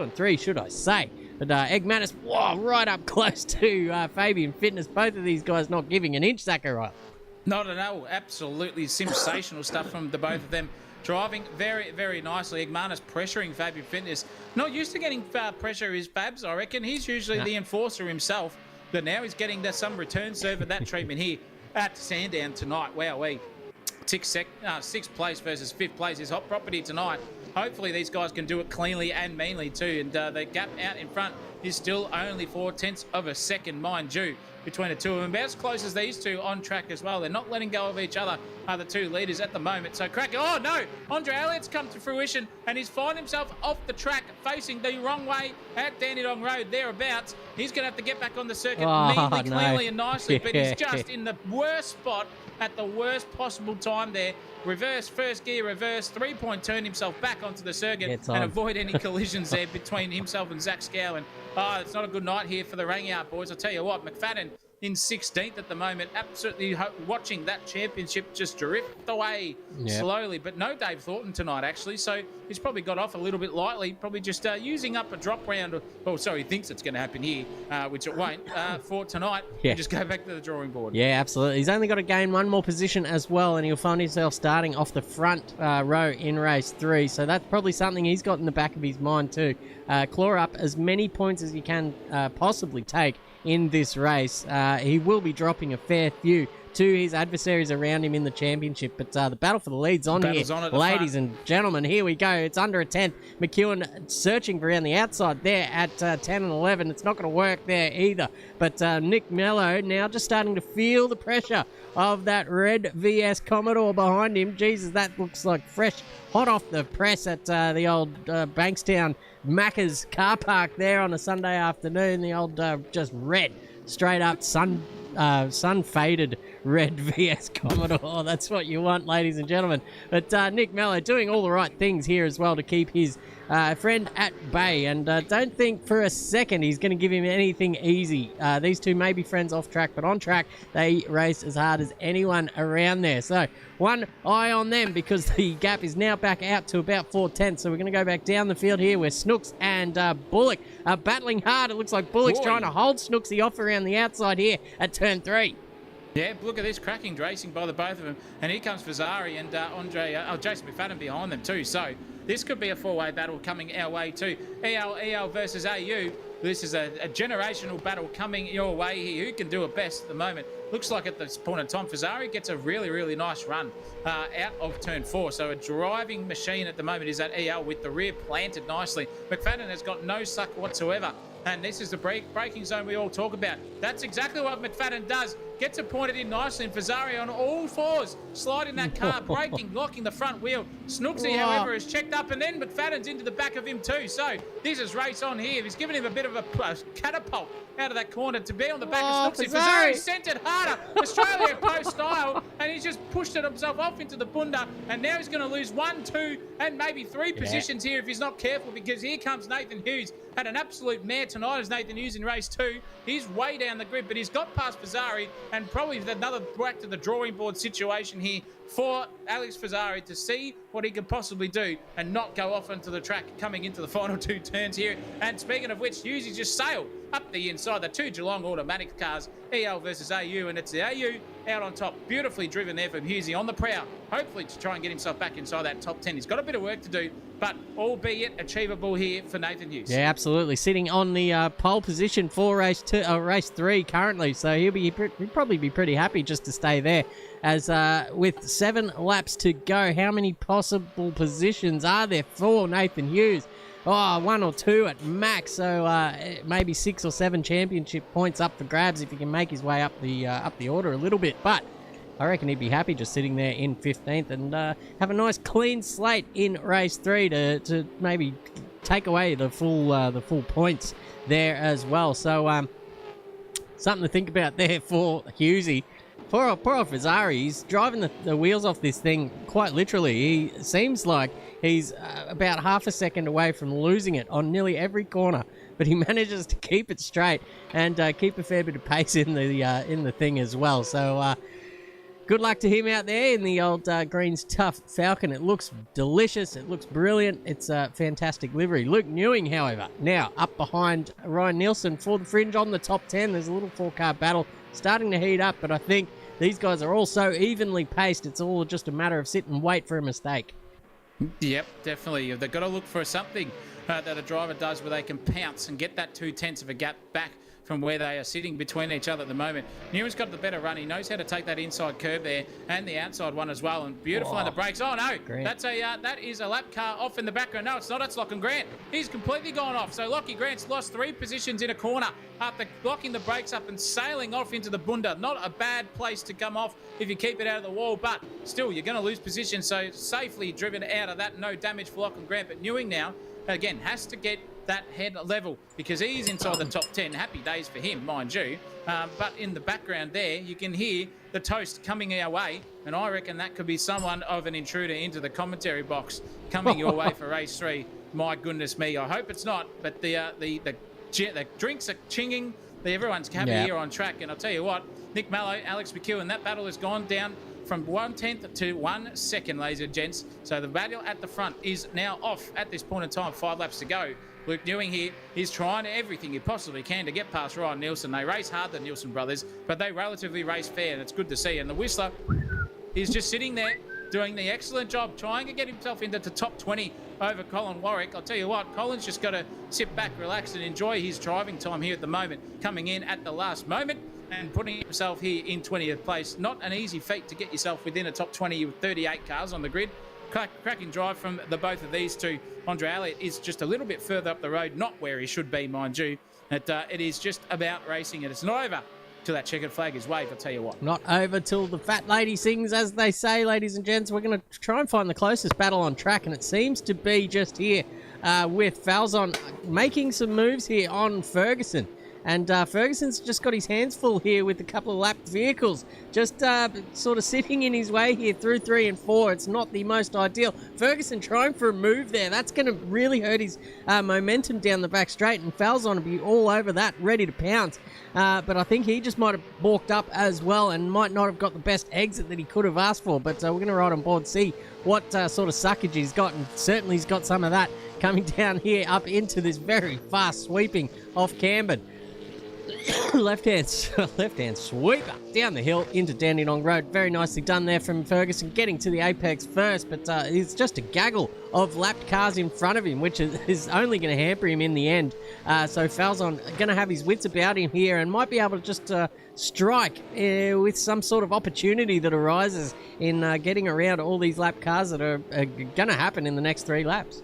and 3, should I say. But Igmanis, whoa, right up close to Fabian Fitness. Both of these guys not giving an inch, Zachariah. Not at all. Absolutely sensational stuff from the both of them. Driving very, very nicely. Igmanis pressuring Fabian Fitness. Not used to getting pressure is Fabs, I reckon. He's usually the enforcer himself. But now he's getting some return serve of that treatment here at Sandown tonight. Wowee. Sixth place versus 5th place is hot property tonight. Hopefully these guys can do it cleanly and meanly too. And the gap out in front is still only 0.4 of a second, mind you, between the two of them. About as close as these two on track as well. They're not letting go of each other, are the two leaders at the moment. So Cracker, oh no, Andre Elliott's come to fruition and he's found himself off the track facing the wrong way at Dandenong Road, thereabouts. He's going to have to get back on the circuit neatly, cleanly and nicely, but he's just in the worst spot at the worst possible time there. Reverse, first gear, reverse, 3-point turn himself back onto the circuit and avoid any collisions there between himself and Zach Scowen. Oh, it's not a good night here for the Rangyard boys. I'll tell you what, McFadden in 16th at the moment, absolutely watching that championship just drift away slowly. But no Dave Thornton tonight, actually, so he's probably got off a little bit lightly, probably just using up a drop round. Oh, sorry, he thinks it's going to happen here, which it won't, for tonight. And just go back to the drawing board. Yeah, absolutely. He's only got to gain one more position as well, and he'll find himself starting off the front row in race 3. So that's probably something he's got in the back of his mind too. Claw up as many points as he can possibly take in this race. He will be dropping a fair few to his adversaries around him in the championship, but the battle for the lead's on here, ladies and gentlemen. Here we go. It's under a 10th. McEwen searching for around the outside there at 10 and 11. It's not going to work there either, but Nick Mello now just starting to feel the pressure of that red VS Commodore behind him. Jesus, that looks like fresh, hot off the press at the old Bankstown Macca's car park there on a Sunday afternoon. The old just red, straight up sun faded red VS Commodore. That's what you want, ladies and gentlemen. But Nick Mello doing all the right things here as well to keep his friend at bay, and don't think for a second he's going to give him anything easy. These two may be friends off track, but on track they race as hard as anyone around there. So one eye on them, because the gap is now back out to about 4/10. So we're going to go back down the field here where Snooks and Bullock are battling hard. It looks like Bullock's trying to hold Snooksy off around the outside here at turn 3. Yeah, look at this cracking racing by the both of them. And here comes Fazzari and Jason McFadden behind them too. So this could be a four-way battle coming our way too. EL versus AU. This is a generational battle coming your way here. Who can do it best at the moment? Looks like at this point in time, Fazzari gets a really, really nice run out of turn 4. So a driving machine at the moment is that EL with the rear planted nicely. McFadden has got no suck whatsoever. And this is the braking zone we all talk about. That's exactly what McFadden does. Gets it pointed in nicely, and Fazzari on all fours, sliding that car, braking, locking the front wheel. Snooksy, however, is checked up, and then McFadden's into the back of him too. So this is race on here. He's given him a bit of a catapult out of that corner to be on the back of Snooksy. Fazzari sent it harder, Australia Post style, and he's just pushed it himself off into the bunda, and now he's going to lose 1, 2, and maybe 3 positions here if he's not careful, because here comes Nathan Hughes. Had an absolute mare tonight as Nathan Hughes in race 2. He's way down the grid, but he's got past Fazzari, and probably another back to the drawing board situation here for Alex Fazzari to see what he could possibly do and not go off onto the track coming into the final 2 turns here. And speaking of which, Hughes just sailed up the inside. The 2 Geelong automatic cars, EL versus AU, and it's the AU out on top. Beautifully driven there from Hughesy on the prowl, hopefully to try and get himself back inside that top 10. He's got a bit of work to do, but albeit achievable here for Nathan Hughes. Yeah, absolutely. Sitting on the pole position for race 3 currently, so he'll probably be pretty happy just to stay there. As with 7 laps to go, how many possible positions are there for Nathan Hughes? Oh, 1 or 2 at max, so maybe 6 or 7 championship points up for grabs if he can make his way up the order a little bit. But I reckon he'd be happy just sitting there in 15th and have a nice clean slate in race 3 to maybe take away the full points there as well. So something to think about there for Hughesy. Poor old Fazzari, he's driving the wheels off this thing quite literally. He seems like he's about half a second away from losing it on nearly every corner, but he manages to keep it straight and keep a fair bit of pace in the thing as well. So good luck to him out there in the old Greens Tough Falcon. It looks delicious. It looks brilliant. It's a fantastic livery. Luke Newing, however, now up behind Ryan Nielsen for the fringe on the top 10. There's a little 4-car battle starting to heat up, but I think these guys are all so evenly paced. It's all just a matter of sit and wait for a mistake. Yep, definitely. They've got to look for something that a driver does where they can pounce and get that 2/10 of a gap back from where they are sitting between each other at the moment. Newman's got the better run. He knows how to take that inside curve there and the outside one as well. And beautiful on the brakes. Oh, no. Grant. That's that is a lap car off in the background. No, it's not. It's Lachlan Grant. He's completely gone off. So Lockie Grant's lost 3 positions in a corner after locking the brakes up and sailing off into the bunda. Not a bad place to come off if you keep it out of the wall, but still, you're going to lose position. So safely driven out of that. No damage for Lachlan Grant. But Newing now, again, has to get that head level because he's inside the top 10. Happy days for him, mind you. But in the background there, you can hear the toast coming our way, and I reckon that could be someone of an intruder into the commentary box coming your way for race 3. My goodness me, I hope it's not. But the drinks are chinging. Everyone's happy here on track, and I'll tell you what, Nick Mallow, Alex McEwen, that battle has gone down from 1/10 to 1 second, ladies and gents. So the battle at the front is now off at this point in time. 5 laps to go. Luke Newing here is trying everything he possibly can to get past Ryan Nielsen. They race hard, the Nielsen brothers, but they relatively race fair, and it's good to see. And the Whistler is just sitting there doing the excellent job, trying to get himself into the top 20 over Colin Warwick. I'll tell you what, Colin's just got to sit back, relax, and enjoy his driving time here at the moment, coming in at the last moment and putting himself here in 20th place. Not an easy feat to get yourself within a top 20 with 38 cars on the grid. Cracking drive from the both of these two. Andre Elliott is just a little bit further up the road, not where he should be, mind you. It is just about racing, and it's not over till that checkered flag is waved, I'll tell you what. Not over till the fat lady sings, as they say, ladies and gents. We're going to try and find the closest battle on track, and it seems to be just here with Falzon making some moves here on Ferguson. And Ferguson's just got his hands full here with a couple of lapped vehicles. Just sort of sitting in his way here through 3 and 4. It's not the most ideal. Ferguson trying for a move there. That's going to really hurt his momentum down the back straight. And Falzon will be all over that, ready to pounce. But I think he just might have balked up as well and might not have got the best exit that he could have asked for. But we're going to ride on board, see what sort of suckage he's got. And certainly he's got some of that coming down here up into this very fast sweeping off Camden. left-hand sweeper down the hill into Dandenong Road. Very nicely done there from Ferguson, getting to the apex first, but it's just a gaggle of lapped cars in front of him, which is only going to hamper him in the end. So Falzon going to have his wits about him here and might be able to just strike with some sort of opportunity that arises in getting around all these lap cars that are going to happen in the next 3 laps.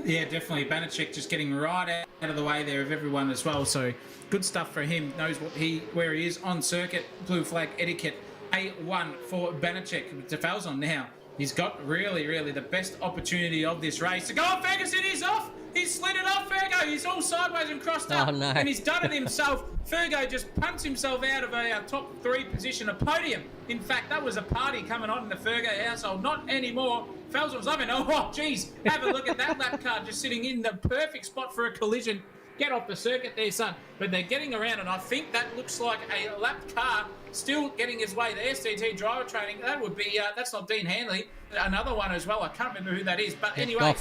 Yeah, definitely. Banachek just getting right out of the way there of everyone as well. So good stuff for him. Knows where he is on circuit. Blue flag etiquette. A1 for Banachek. To Falzon now. He's got really the best opportunity of this race. To go on, Ferguson is off. He's slid it off, Fergo. He's all sideways and crossed up. Oh, no. And he's done it himself. Georgo just punts himself out of a top 3 position, a podium. In fact, that was a party coming on in the Fergo household. Not anymore. Falzon was loving it. Oh, geez. Have a look at that lap car just sitting in the perfect spot for a collision. Get off the circuit there, son. But they're getting around, and I think that looks like a lapped car still getting his way. The STT driver training, that would be, that's not Dean Hanley. Another one as well. I can't remember who that is. But anyway,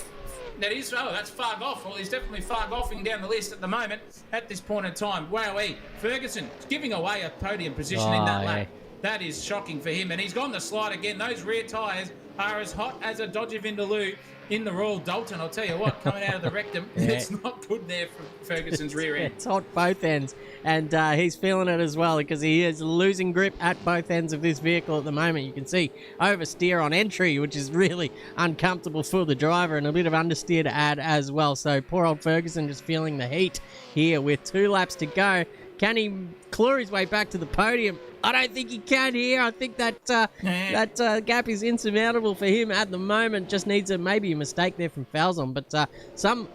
that is, that's far off. Well, he's definitely far offing down the list at the moment at this point in time. Wowee. Ferguson giving away a podium position in that lap. That is shocking for him. And he's gone the slide again. Those rear tyres are as hot as a Dodge Vindaloo in the Royal Dalton. I'll tell you what, coming out of the rectum, it's not good there for Ferguson's rear end. It's hot both ends, and he's feeling it as well because he is losing grip at both ends of this vehicle at the moment. You can see oversteer on entry, which is really uncomfortable for the driver, and a bit of understeer to add as well. So poor old Ferguson just feeling the heat here with 2 laps to go. Can he claw his way back to the podium? I don't think he can here. I think that gap is insurmountable for him at the moment. Just needs maybe a mistake there from Falzon. But some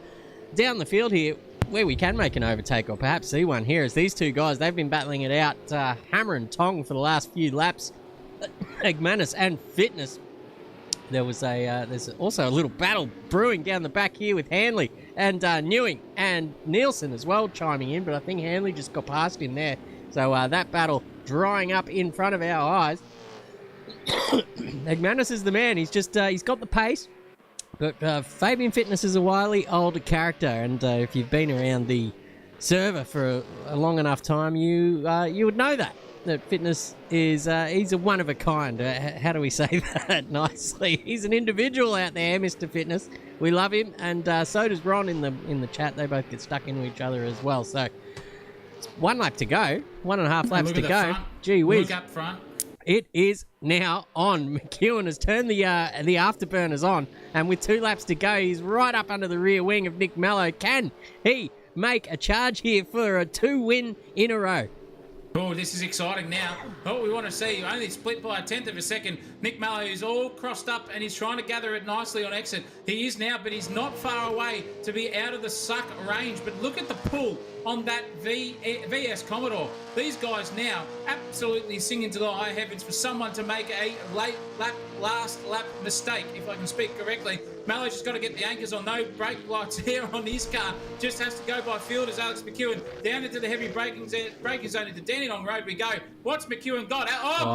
down the field here where we can make an overtake or perhaps see one here is these two guys. They've been battling it out hammer and tong for the last few laps. Egmanis and Fitness. There's also a little battle brewing down the back here with Hanley and Newing and Nielsen as well chiming in, but I think Hanley just got past him there. So that battle drying up in front of our eyes. Egmanis is the man. He's got the pace, but Fabian Fitness is a wily older character, and if you've been around the server for a long enough time, you would know that Fitness is he's a one of a kind. How do we say that nicely? He's an individual out there, Mr. Fitness. We love him, and so does Ron in the chat. They both get stuck into each other as well. So it's 1 lap to go, 1.5 laps to go. Front. Gee whiz! Look up front. It is now on. McEwen has turned the afterburners on, and with 2 laps to go, he's right up under the rear wing of Nick Mello. Can he make a charge here for a 2 win in a row? Oh, this is exciting now. Oh, we want to see only split by 1/10 of a second. Nick Mallow is all crossed up and he's trying to gather it nicely on exit. He is now, but he's not far away to be out of the suck range. But look at the pull on that VS Commodore. These guys now absolutely singing to the high heavens for someone to make a last lap mistake, if I can speak correctly. Mallow's just got to get the anchors on. No brake lights here on his car. Just has to go by field as Alex McEwen down into the heavy braking zone into Dandenong Road we go. What's McEwen got?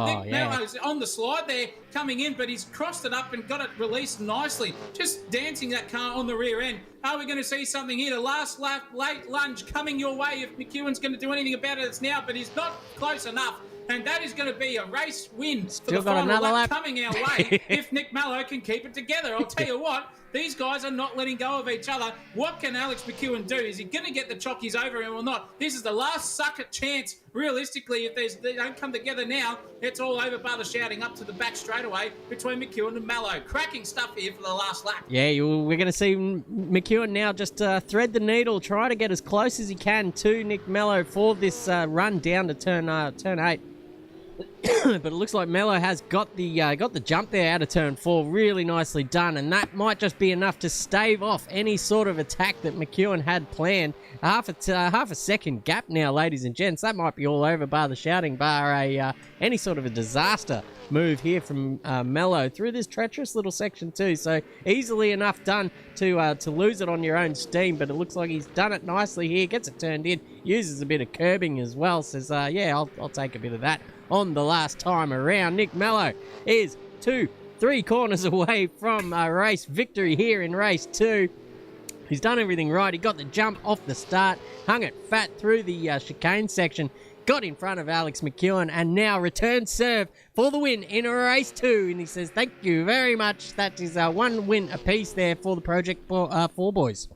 Nick Mallow's on the slide there coming in, but he's crossed it up and got it released nicely. Just dancing that car on the rear end. Are we going to see something here? The last lap, late lunge coming your way. If McEwen's going to do anything about it, it's now, but he's not close enough. And that is going to be a race win for the final lap coming our way if Nick Mallow can keep it together. I'll tell you what, these guys are not letting go of each other. What can Alex McEwen do? Is he going to get the chockies over him or not? This is the last sucker chance. Realistically, if they don't come together now, it's all over bar the shouting up to the back straightaway between McEwen and Mallow. Cracking stuff here for the last lap. Yeah, we're going to see McEwen now just thread the needle, try to get as close as he can to Nick Mallow for this run down to turn 8. But it looks like Mello has got the jump there out of turn 4, really nicely done, and that might just be enough to stave off any sort of attack that McEwen had planned. Half a second gap now, ladies and gents. That might be all over bar the shouting, bar any sort of a disaster move here from Mello through this treacherous little section too. So easily enough done to lose it on your own steam, but it looks like he's done it nicely here. Gets it turned in, uses a bit of curbing as well. Says, I'll take a bit of that on the last time around. Nick Mello is 2-3 corners away from a race victory here in race 2. He's done everything right. He got the jump off the start, hung it fat through the chicane section, got in front of Alex McEwen, and now return serve for the win in race 2. And he says, thank you very much. That is 1 win apiece there for the Project 4 boys.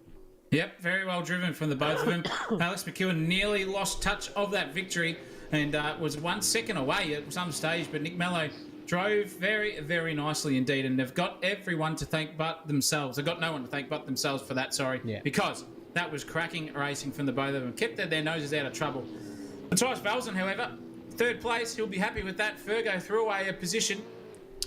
Yep, very well driven from the both of them. Alex McEwen nearly lost touch of that victory and was 1 second away at some stage, but Nick Mello drove very, very nicely indeed, and they've got everyone to thank but themselves. They've got no one to thank but themselves for that, because that was cracking racing from the both of them. Kept their noses out of trouble. Matthias Valzen, however, 3rd place, he'll be happy with that. Fergo threw away a position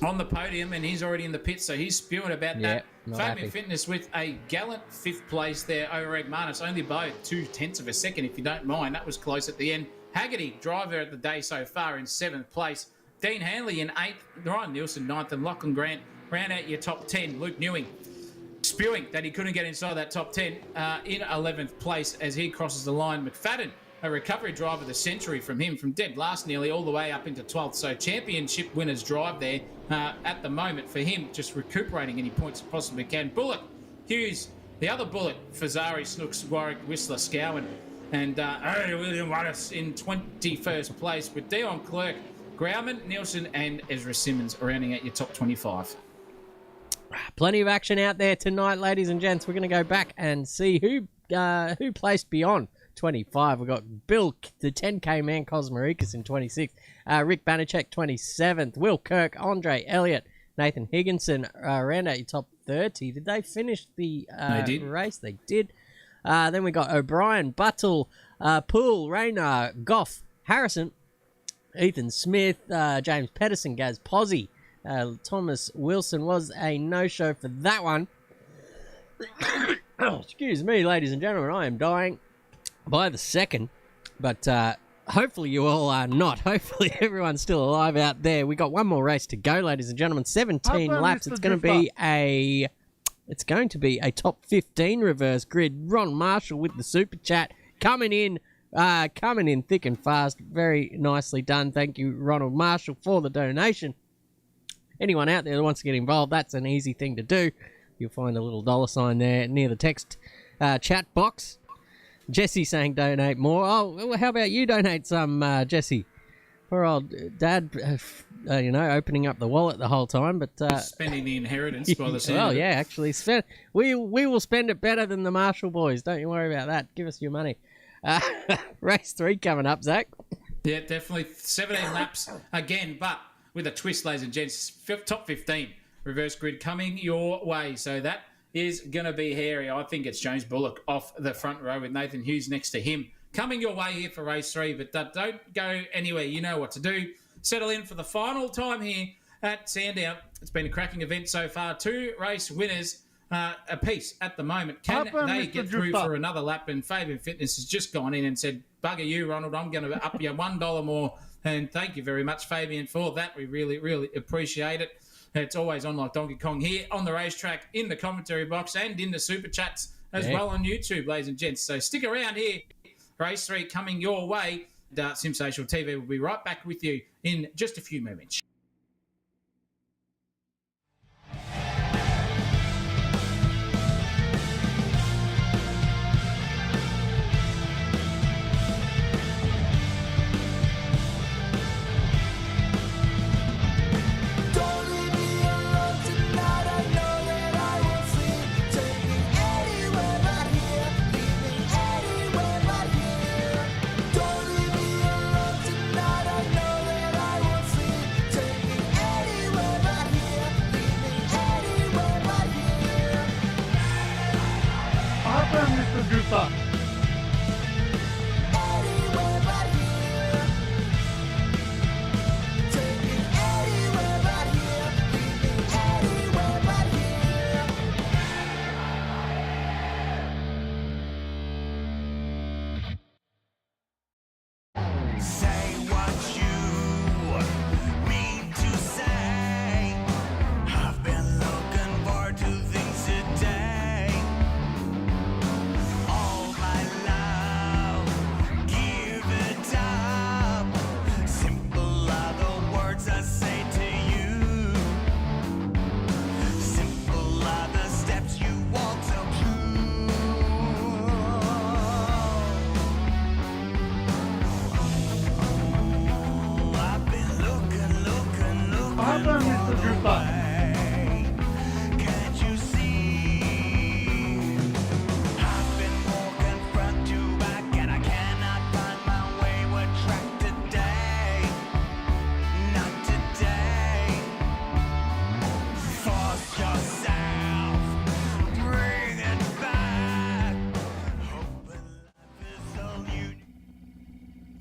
on the podium, and he's already in the pits, so he's spewing about that. Fabian Fitness with a gallant 5th place there over Egmanis, only by 0.2 of a second, if you don't mind. That was close at the end. Haggerty, driver of the day so far, in 7th place. Dean Hanley in 8th. Ryan Nielsen 9th. And Lachlan Grant round out your top 10. Luke Newing spewing that he couldn't get inside that top 10 in 11th place as he crosses the line. McFadden, a recovery driver of the century from him, from dead last nearly all the way up into 12th. So championship winner's drive there at the moment for him, just recuperating any points he possibly can. Bullock, Hughes, the other Bullock, Fazari, Snooks, Warwick, Whistler, Scowen, and William Wattis in 21st place, with Dion Clerk, Grauman, Nielsen, and Ezra Simmons rounding out your top 25. Plenty of action out there tonight, ladies and gents. We're going to go back and see who placed beyond 25. We've got Bill, the 10K man, Cosmarikas in 26th. Rick Banachek, 27th. Will Kirk, Andre Elliott, Nathan Higginson round out your top 30. Did they finish the race? They did. Then we got O'Brien, Buttle, Poole, Rayner, Goff, Harrison, Ethan Smith, James Pedersen, Gaz Posey. Thomas Wilson was a no-show for that one. Excuse me, ladies and gentlemen, I am dying by the second. But hopefully you all are not. Hopefully everyone's still alive out there. We got one more race to go, ladies and gentlemen. 17 laps. It's going to be a top 15 reverse grid. Ron Marshall with the super chat coming in thick and fast. Very nicely done. Thank you, Ronald Marshall, for the donation. Anyone out there that wants to get involved, that's an easy thing to do. You'll find a little $sign there near the text chat box. Jesse saying donate more. Oh, well, how about you donate some, Jesse? Poor old dad, opening up the wallet the whole time, but spending the inheritance by the sound. Well, yeah, actually, we will spend it better than the Marshall boys. Don't you worry about that. Give us your money. Race 3 coming up, Zach. Yeah, definitely 17 laps again, but with a twist, ladies and gents. Top 15 reverse grid coming your way. So that is going to be hairy. I think it's James Bullock off the front row with Nathan Hughes next to him. Coming your way here for race 3, but don't go anywhere. You know what to do. Settle in for the final time here at Sandown. It's been a cracking event so far. 2 race winners apiece at the moment. Can they get through for another lap? And Fabian Fitness has just gone in and said, bugger you, Ronald, I'm going to up you $1 more. And thank you very much, Fabian, for that. We really, really appreciate it. It's always on like Donkey Kong here on the racetrack, in the commentary box, and in the super chats as well on YouTube, ladies and gents. So stick around here. Race 3 coming your way. SimSational TV will be right back with you in just a few moments.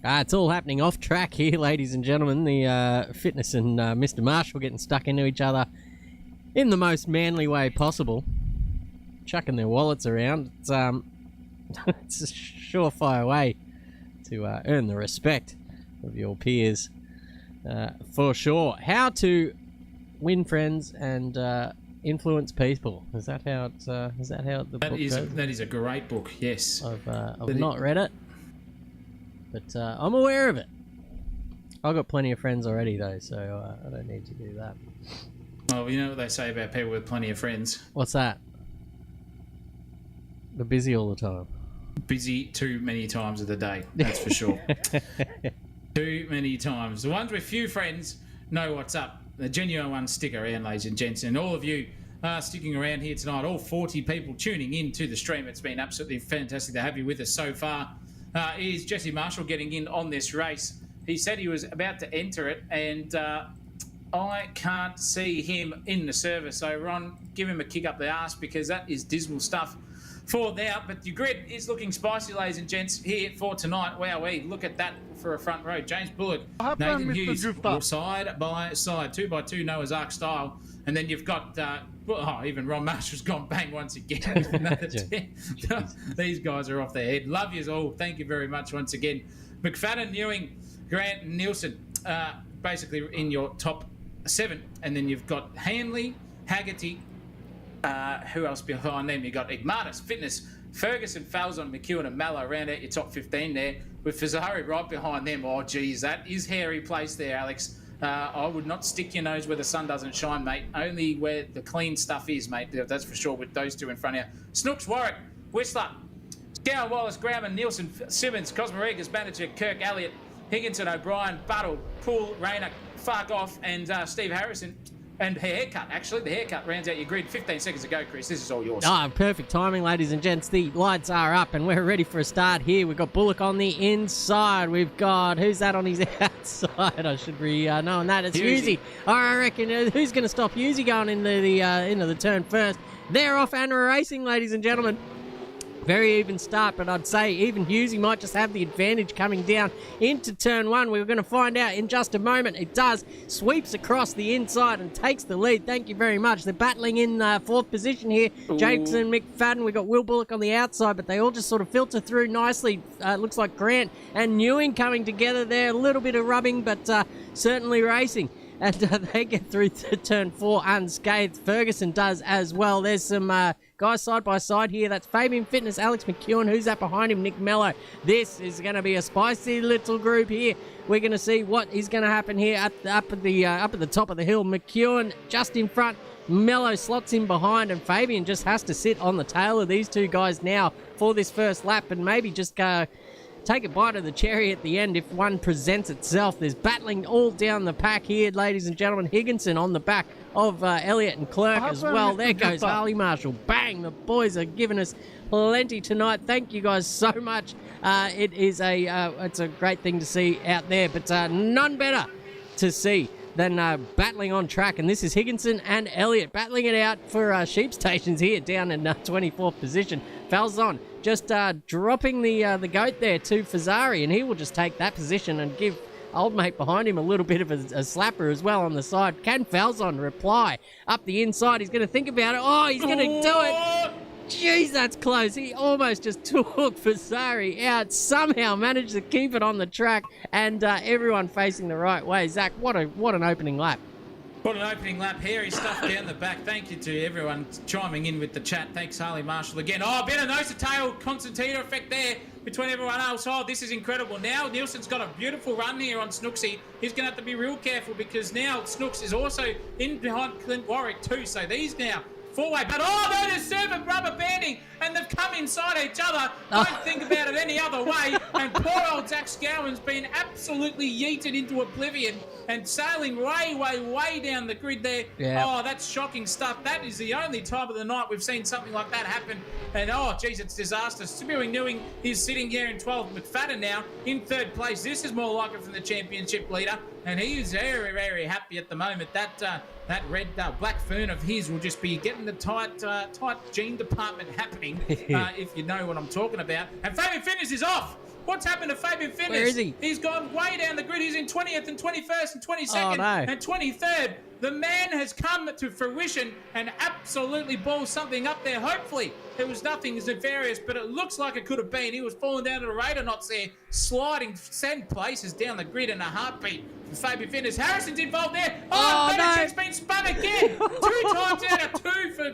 It's all happening off track here, ladies and gentlemen. The Fitness and Mr. Marshall getting stuck into each other in the most manly way possible, chucking their wallets around. It's a surefire way to earn the respect of your peers, for sure. How to win friends and influence people. Is that how it's? Is that how the book goes? That is a great book. Yes, I've not read it. But I'm aware of it. I've got plenty of friends already, though, so I don't need to do that. Well, you know what they say about people with plenty of friends? What's that? They're busy all the time. Busy too many times of the day, that's for sure. Too many times. The ones with few friends know what's up. The genuine ones stick around, ladies and gents. And all of you are sticking around here tonight, all 40 people tuning in to the stream. It's been absolutely fantastic to have you with us so far. Is Jesse Marshall getting in on this race? He said he was about to enter it, and I can't see him in the service. So, Ron, give him a kick up the arse, because that is dismal stuff for now. But your grid is looking spicy, ladies and gents, here for tonight. Wowee, look at that for a front row. James Bullock, Nathan Hughes, side by side, 2x2 Noah's Ark style. And then you've got, even Ron Marshall's gone bang once again with another 10. These guys are off their head. Love yous all. Thank you very much once again. McFadden, Ewing, Grant, and Nielsen, basically in your top 7. And then you've got Hanley, Haggerty. Who else behind them? You've got Igmatis, Fitness, Ferguson, Falzon, McEwen, and Mallow round out your top 15 there. With Fazari right behind them. Oh, geez, that is hairy place there, Alex. I would not stick your nose where the sun doesn't shine, mate. Only where the clean stuff is, mate. That's for sure with those two in front of you. Snooks, Warwick, Whistler, Gowan, Wallace, Graham, Nielsen, Simmons, Cosmarigas, Manager, Kirk, Elliott, Higginson, O'Brien, Buttle, Poole, Rayner, Fark off, and Steve Harrison. And haircut, actually. The haircut rounds out your grid. 15 seconds to go, Chris. This is all yours. Perfect timing, ladies and gents. The lights are up, and we're ready for a start here. We've got Bullock on the inside. We've got... Who's that on his outside? I should be knowing that. It's Husey. I reckon who's going to stop Husey going into the turn first? They're off and we're racing, ladies and gentlemen. Very even start, but I'd say even Husey might just have the advantage coming down into turn 1. We're going to find out in just a moment. It does. Sweeps across the inside and takes the lead. Thank you very much. They're battling in 4th position here. Jason McFadden. We've got Will Bullock on the outside, but they all just sort of filter through nicely. Looks like Grant and Ewing coming together there. A little bit of rubbing, but certainly racing. And they get through to turn 4 unscathed. Ferguson does as well. There's some guys side by side here. That's Fabian Fitness, Alex McEwen. Who's that behind him? Nick Mello. This is going to be a spicy little group here. We're going to see what is going to happen here up at the top of the hill. McEwen just in front. Mello slots in behind, and Fabian just has to sit on the tail of these two guys now for this first lap, and maybe just take a bite of the cherry at the end if one presents itself. There's battling all down the pack here, ladies and gentlemen. Higginson on the back of Elliott and Clerk as well. There goes Harley Marshall. Bang! The boys are giving us plenty tonight. Thank you guys so much. It's a great thing to see out there, but none better to see than battling on track. And this is Higginson and Elliott battling it out for sheep stations here down in 24th position. Falzon just dropping the goat there to Fazari, and he will just take that position and give old mate behind him a little bit of a slapper as well on the side. Can Falzon reply up the inside? He's going to think about it. Oh, he's going to do it. Jeez, that's close. He almost just took Fazari out. Somehow managed to keep it on the track, and everyone facing the right way. Zach, what an opening lap. What an opening lap. Hairy stuff down the back. Thank you to everyone chiming in with the chat. Thanks, Harley Marshall, again. Oh, a bit of nose-to-tail concertina effect there between everyone else. Oh, this is incredible. Now Nielsen's got a beautiful run here on Snooksy. He's going to have to be real careful because now Snooks is also in behind Clint Warwick too. So these now... four-way, but no, there's servant rubber banding, and they've come inside each other. Don't think about it any other way. And poor old Zach Scowen's been absolutely yeeted into oblivion and sailing way down the grid there. Yeah. Oh, that's shocking stuff. That is the only time of the night we've seen something like that happen. And oh, geez, it's disastrous. Spewing Newing is sitting here in 12th. McFadden now in 3rd place. This is more like it from the championship leader, and he is very happy at the moment. That red black fern of his will just be getting the tight jean department happening, if you know what I'm talking about. And Fabian Fitness is off. What's happened to Fabian Fitness? Where is he? He's gone way down the grid. He's in 20th and 21st and 22nd and 23rd. The man has come to fruition and absolutely balls something up there. Hopefully, there was nothing nefarious, but it looks like it could have been. He was falling down to the radar knots there, sliding 7 places down the grid in a heartbeat. Fabian Fitness. Harrison's involved there. Oh, Banachek's been spun again. 2 times out of 2 for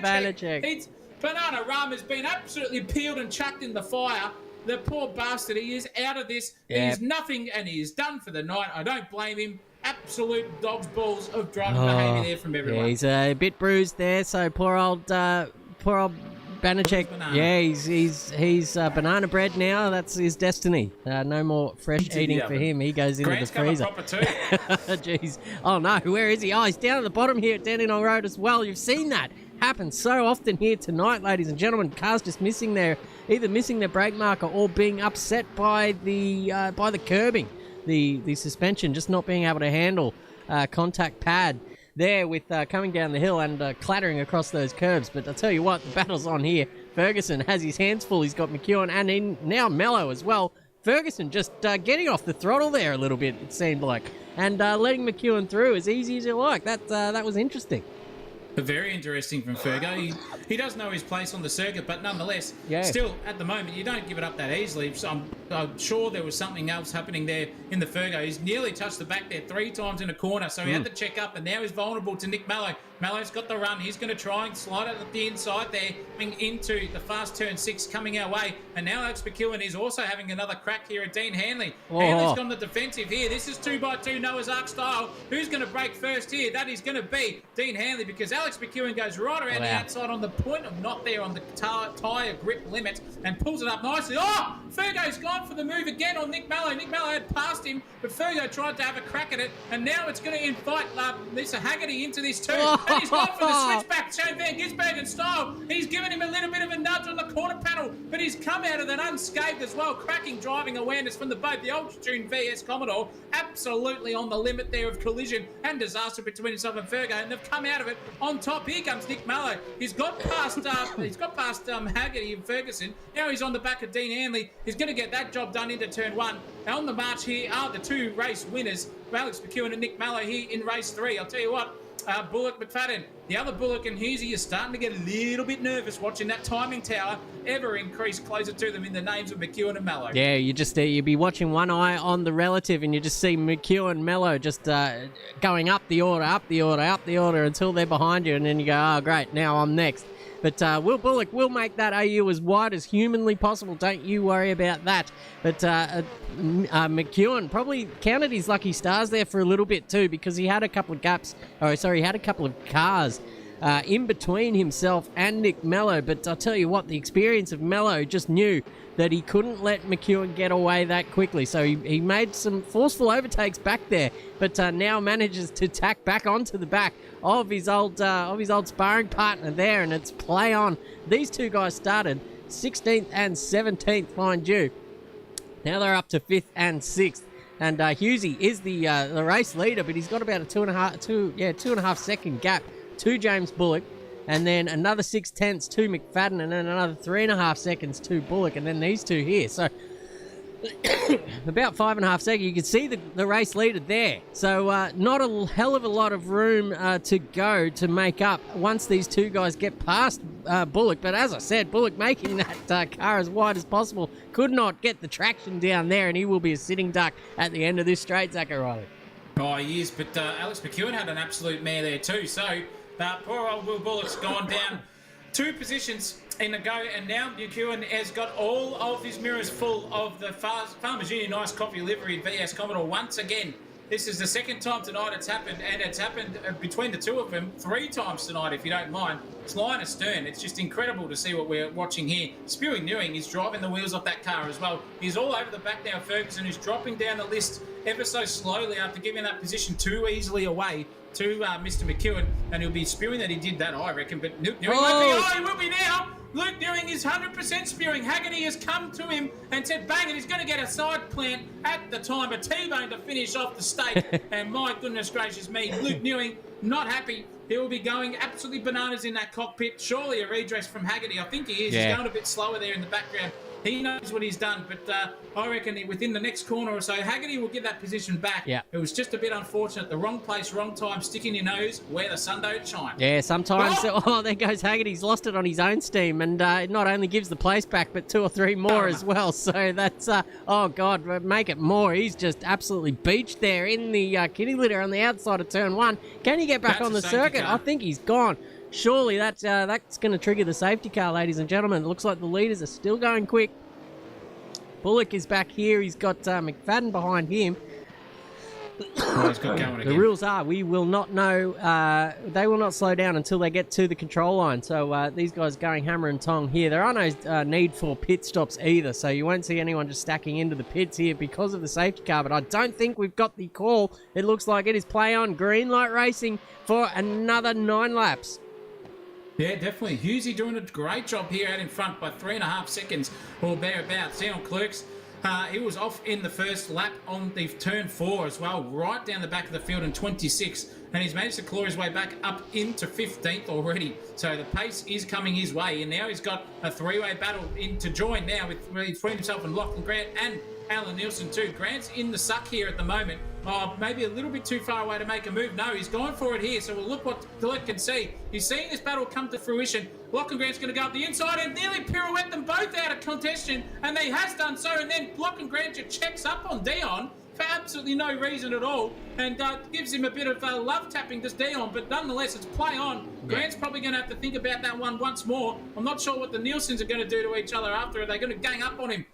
Banachek. Banana Rum has been absolutely peeled and chucked in the fire. The poor bastard, he is out of this. Yep. He is nothing, and he is done for the night. I don't blame him. Absolute dog's balls of driving behaviour there from everyone. Yeah, he's a bit bruised there, so poor old Banachek. Yeah, he's banana bread now. That's his destiny. No more fresh eating for him. He goes into Grant's the freezer. Jeez. Oh no, where is he? Oh, he's down at the bottom here at Dandenong Road as well. You've seen that happen so often here tonight, ladies and gentlemen. Cars just missing either missing their brake marker or being upset by the curbing, the suspension just not being able to handle contact pad. there with coming down the hill and clattering across those curves. But I'll tell you what, the battle's on here. Ferguson has his hands full. He's got McEwen and now Mello as well. Ferguson just getting off the throttle there a little bit, it seemed like, and letting McEwen through as easy as you like. That was interesting. Very interesting from Fergo. He does know his place on the circuit, but nonetheless, still, at the moment, you don't give it up that easily. So I'm sure there was something else happening there in the Fergo. He's nearly touched the back there 3 times in a corner, so he had to check up, and now he's vulnerable to Nick Mello. Mello's got the run. He's going to try and slide it at the inside there, coming into the fast turn 6 coming our way. And now Alex McEwen is also having another crack here at Dean Hanley. Hanley's gone the defensive here. This is 2x2 Noah's Ark style. Who's going to break first here? That is going to be Dean Hanley, because Alex McEwen goes right around the outside on the point of not there on the tyre grip limit and pulls it up nicely. Oh, Fergo's gone for the move again on Nick Mello. Nick Mello had passed him, but Fergo tried to have a crack at it, and now it's going to invite Lisa Haggerty into this too. And he's gone for the switchback, Shane Van Gisbergen style. He's given him a little bit of a nudge on the corner panel, but he's come out of that unscathed as well. Cracking driving awareness from the boat. The Ultratune VS Commodore absolutely on the limit there of collision and disaster between himself and Fergo, and they've come out of it on top. Here comes Nick Mello. He's got past Haggerty and Ferguson. Now he's on the back of Dean Hanley. He's going to get that job done into turn 1. And on the march here are the 2 race winners, Alex McEwen and Nick Mello here in race 3. I'll tell you what, Bullock, McFadden, the other Bullock and Husey are starting to get a little bit nervous watching that timing tower ever increase closer to them in the names of McEwen and Mello. Yeah, you'd be watching one eye on the relative, and you just see McEwen and Mello just going up the order until they're behind you, and then you go, oh, great, now I'm next. But Will Bullock will make that AU as wide as humanly possible. Don't you worry about that. But McEwen probably counted his lucky stars there for a little bit too, because he had a couple of he had a couple of cars in between himself and Nick Mello. But I'll tell you what, the experience of Mello just knew that he couldn't let McEwen get away that quickly. So he made some forceful overtakes back there, but now manages to tack back onto the back of his old sparring partner there, and it's play on. These 2 guys started 16th and 17th, mind you. Now they're up to 5th and 6th. And Husey is the race leader, but he's got about a 2.5 second gap to James Bullock. And then another 0.6 to McFadden, and then another 3.5 seconds to Bullock, and then these 2 here. So about 5.5 seconds. You can see the race leader there. So not a hell of a lot of room to go to make up once these 2 guys get past Bullock. But as I said, Bullock making that car as wide as possible. Could not get the traction down there, and he will be a sitting duck at the end of this straight, Zach O'Reilly. Oh, he is, but Alex McEwen had an absolute mare there too. So poor old Will Bullock's gone down 2 positions in the go, and now McEwen has got all of his mirrors full of the Farmers Union Nice Coffee Livery VS Commodore once again. This is the second time tonight it's happened, and it's happened between the 2 of them 3 times tonight, if you don't mind. It's line astern. It's just incredible to see what we're watching here. Spewing Newing is driving the wheels off that car as well. He's all over the back now. Ferguson is dropping down the list ever so slowly after giving that position too easily away to Mr. McEwen, and he'll be spewing that he did that, I reckon. But Luke Newing he will be now. Luke Newing is 100% spewing. Haggerty has come to him and said, bang, and he's going to get a side plant at the time, a T-bone to finish off the stake. And my goodness gracious me, Luke Newing not happy. He will be going absolutely bananas in that cockpit. Surely a redress from Haggerty. I think he is. Yeah. He's going a bit slower there in the background. He knows what he's done, but I reckon within the next corner or so, Haggerty will get that position back. Yeah. It was just a bit unfortunate. The wrong place, wrong time, sticking your nose where the sun don't shine. Yeah, sometimes, there goes Haggerty. He's lost it on his own steam, and it not only gives the place back, but 2 or 3 more as well. So that's, make it more. He's just absolutely beached there in the kitty litter on the outside of turn 1. Can he get back on the circuit? I think he's gone. Surely that's going to trigger the safety car, ladies and gentlemen. It looks like the leaders are still going quick. Bullock is back here. He's got McFadden behind him. He's got going again. The rules are we will not know. They will not slow down until they get to the control line. So these guys going hammer and tong here. There are no need for pit stops either. So you won't see anyone just stacking into the pits here because of the safety car. But I don't think we've got the call. It looks like it is play on. Green light racing for another 9 laps. Yeah, definitely. Husey doing a great job here out in front by 3.5 seconds or thereabouts. Leon Clerks He was off in the first lap on the turn 4 as well, right down the back of the field in 26, and he's managed to claw his way back up into 15th already. So the pace is coming his way, and now he's got a three-way battle in to join now between himself and Lachlan Grant and Alan Nielsen too. Grant's in the suck here at the moment. Oh, maybe a little bit too far away to make a move. No, he's going for it here. So we'll look what Gillette can see. He's seeing this battle come to fruition. Lachlan Grant's going to go up the inside and nearly pirouette them both out of contention. And he has done so. And then Lachlan Grant just checks up on Dion for absolutely no reason at all. And gives him a bit of love tapping to Dion. But nonetheless, it's play on. Grant's probably going to have to think about that one once more. I'm not sure what the Nielsens are going to do to each other after. Are they going to gang up on him?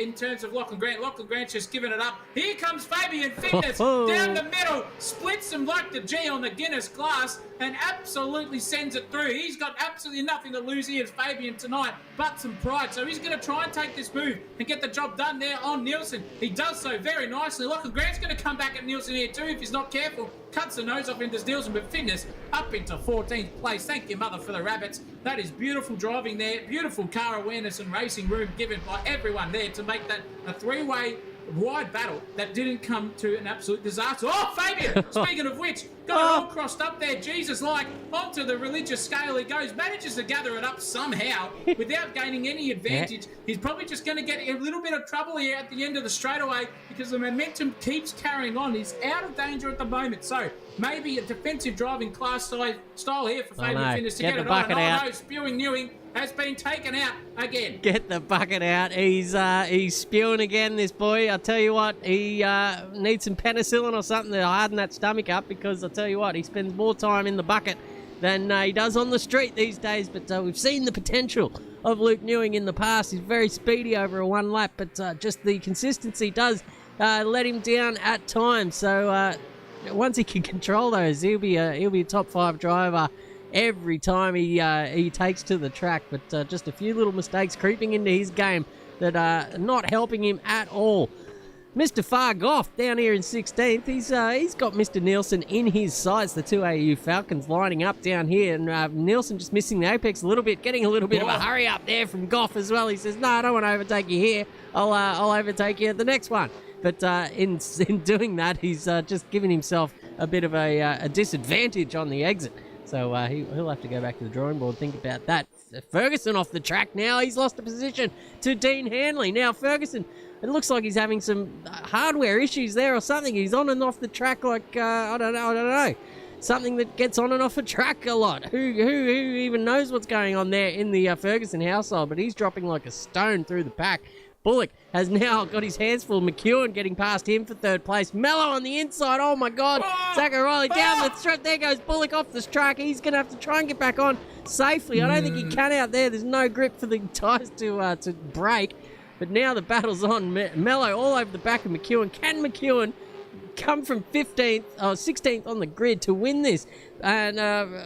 In terms of Lachlan Grant. Lachlan Grant's just giving it up. Here comes Fabian Fitness down the middle, splits him like the G on the Guinness glass, and absolutely sends it through. He's got absolutely nothing to lose here as Fabian tonight, but some pride. So he's going to try and take this move and get the job done there on Nielsen. He does so very nicely. Lachlan Grant's going to come back at Nielsen here too if he's not careful. Cuts the nose off into Nielsen, but Fitness up into 14th place. Thank you, mother, for the rabbits. That is beautiful driving there. Beautiful car awareness and racing room given by everyone there to make that a three-way wide battle that didn't come to an absolute disaster. Oh, Fabian, speaking of which, got it all crossed up there, Jesus-like, onto the religious scale he goes, manages to gather it up somehow without gaining any advantage. He's probably just going to get a little bit of trouble here at the end of the straightaway because the momentum keeps carrying on. He's out of danger at the moment, so maybe a defensive driving class style here for Fabian Fitness to get it on. Oh no, spewing Newing has been taken out again. Get the bucket out. He's spewing again, this boy. I'll tell you what, he needs some penicillin or something to harden that stomach up because I'll tell you what, he spends more time in the bucket than he does on the street these days. But we've seen the potential of Luke Newing in the past. He's very speedy over a one lap, but just the consistency does let him down at times. So once he can control those, he'll be a top 5 driver every time he takes to the track. But just a few little mistakes creeping into his game that are not helping him at all. Mr. Fargoff down here in 16th. He's got Mr. Nielsen in his sights. The 2AU Falcons lining up down here, and Nielsen just missing the apex a little bit, getting a little bit of a hurry up there from Goff as well. He says, "No, I don't want to overtake you here. I'll overtake you at the next one." But in doing that, he's just giving himself a bit of a disadvantage on the exit. So he'll have to go back to the drawing board, think about that. Ferguson off the track now. He's lost a position to Dean Hanley. Now Ferguson, it looks like he's having some hardware issues there or something. He's on and off the track like, I don't know. Something that gets on and off the track a lot. Who even knows what's going on there in the Ferguson household? But he's dropping like a stone through the pack. Bullock has now got his hands full. McEwen getting past him for 3rd place. Mello on the inside. Oh, my God. Zach O'Reilly down the strip. There goes Bullock off the track. He's going to have to try and get back on safely. I don't think he can out there. There's no grip for the tyres to brake. But now the battle's on. Mello all over the back of McEwen. Can McEwen come from 15th or 16th on the grid to win this? And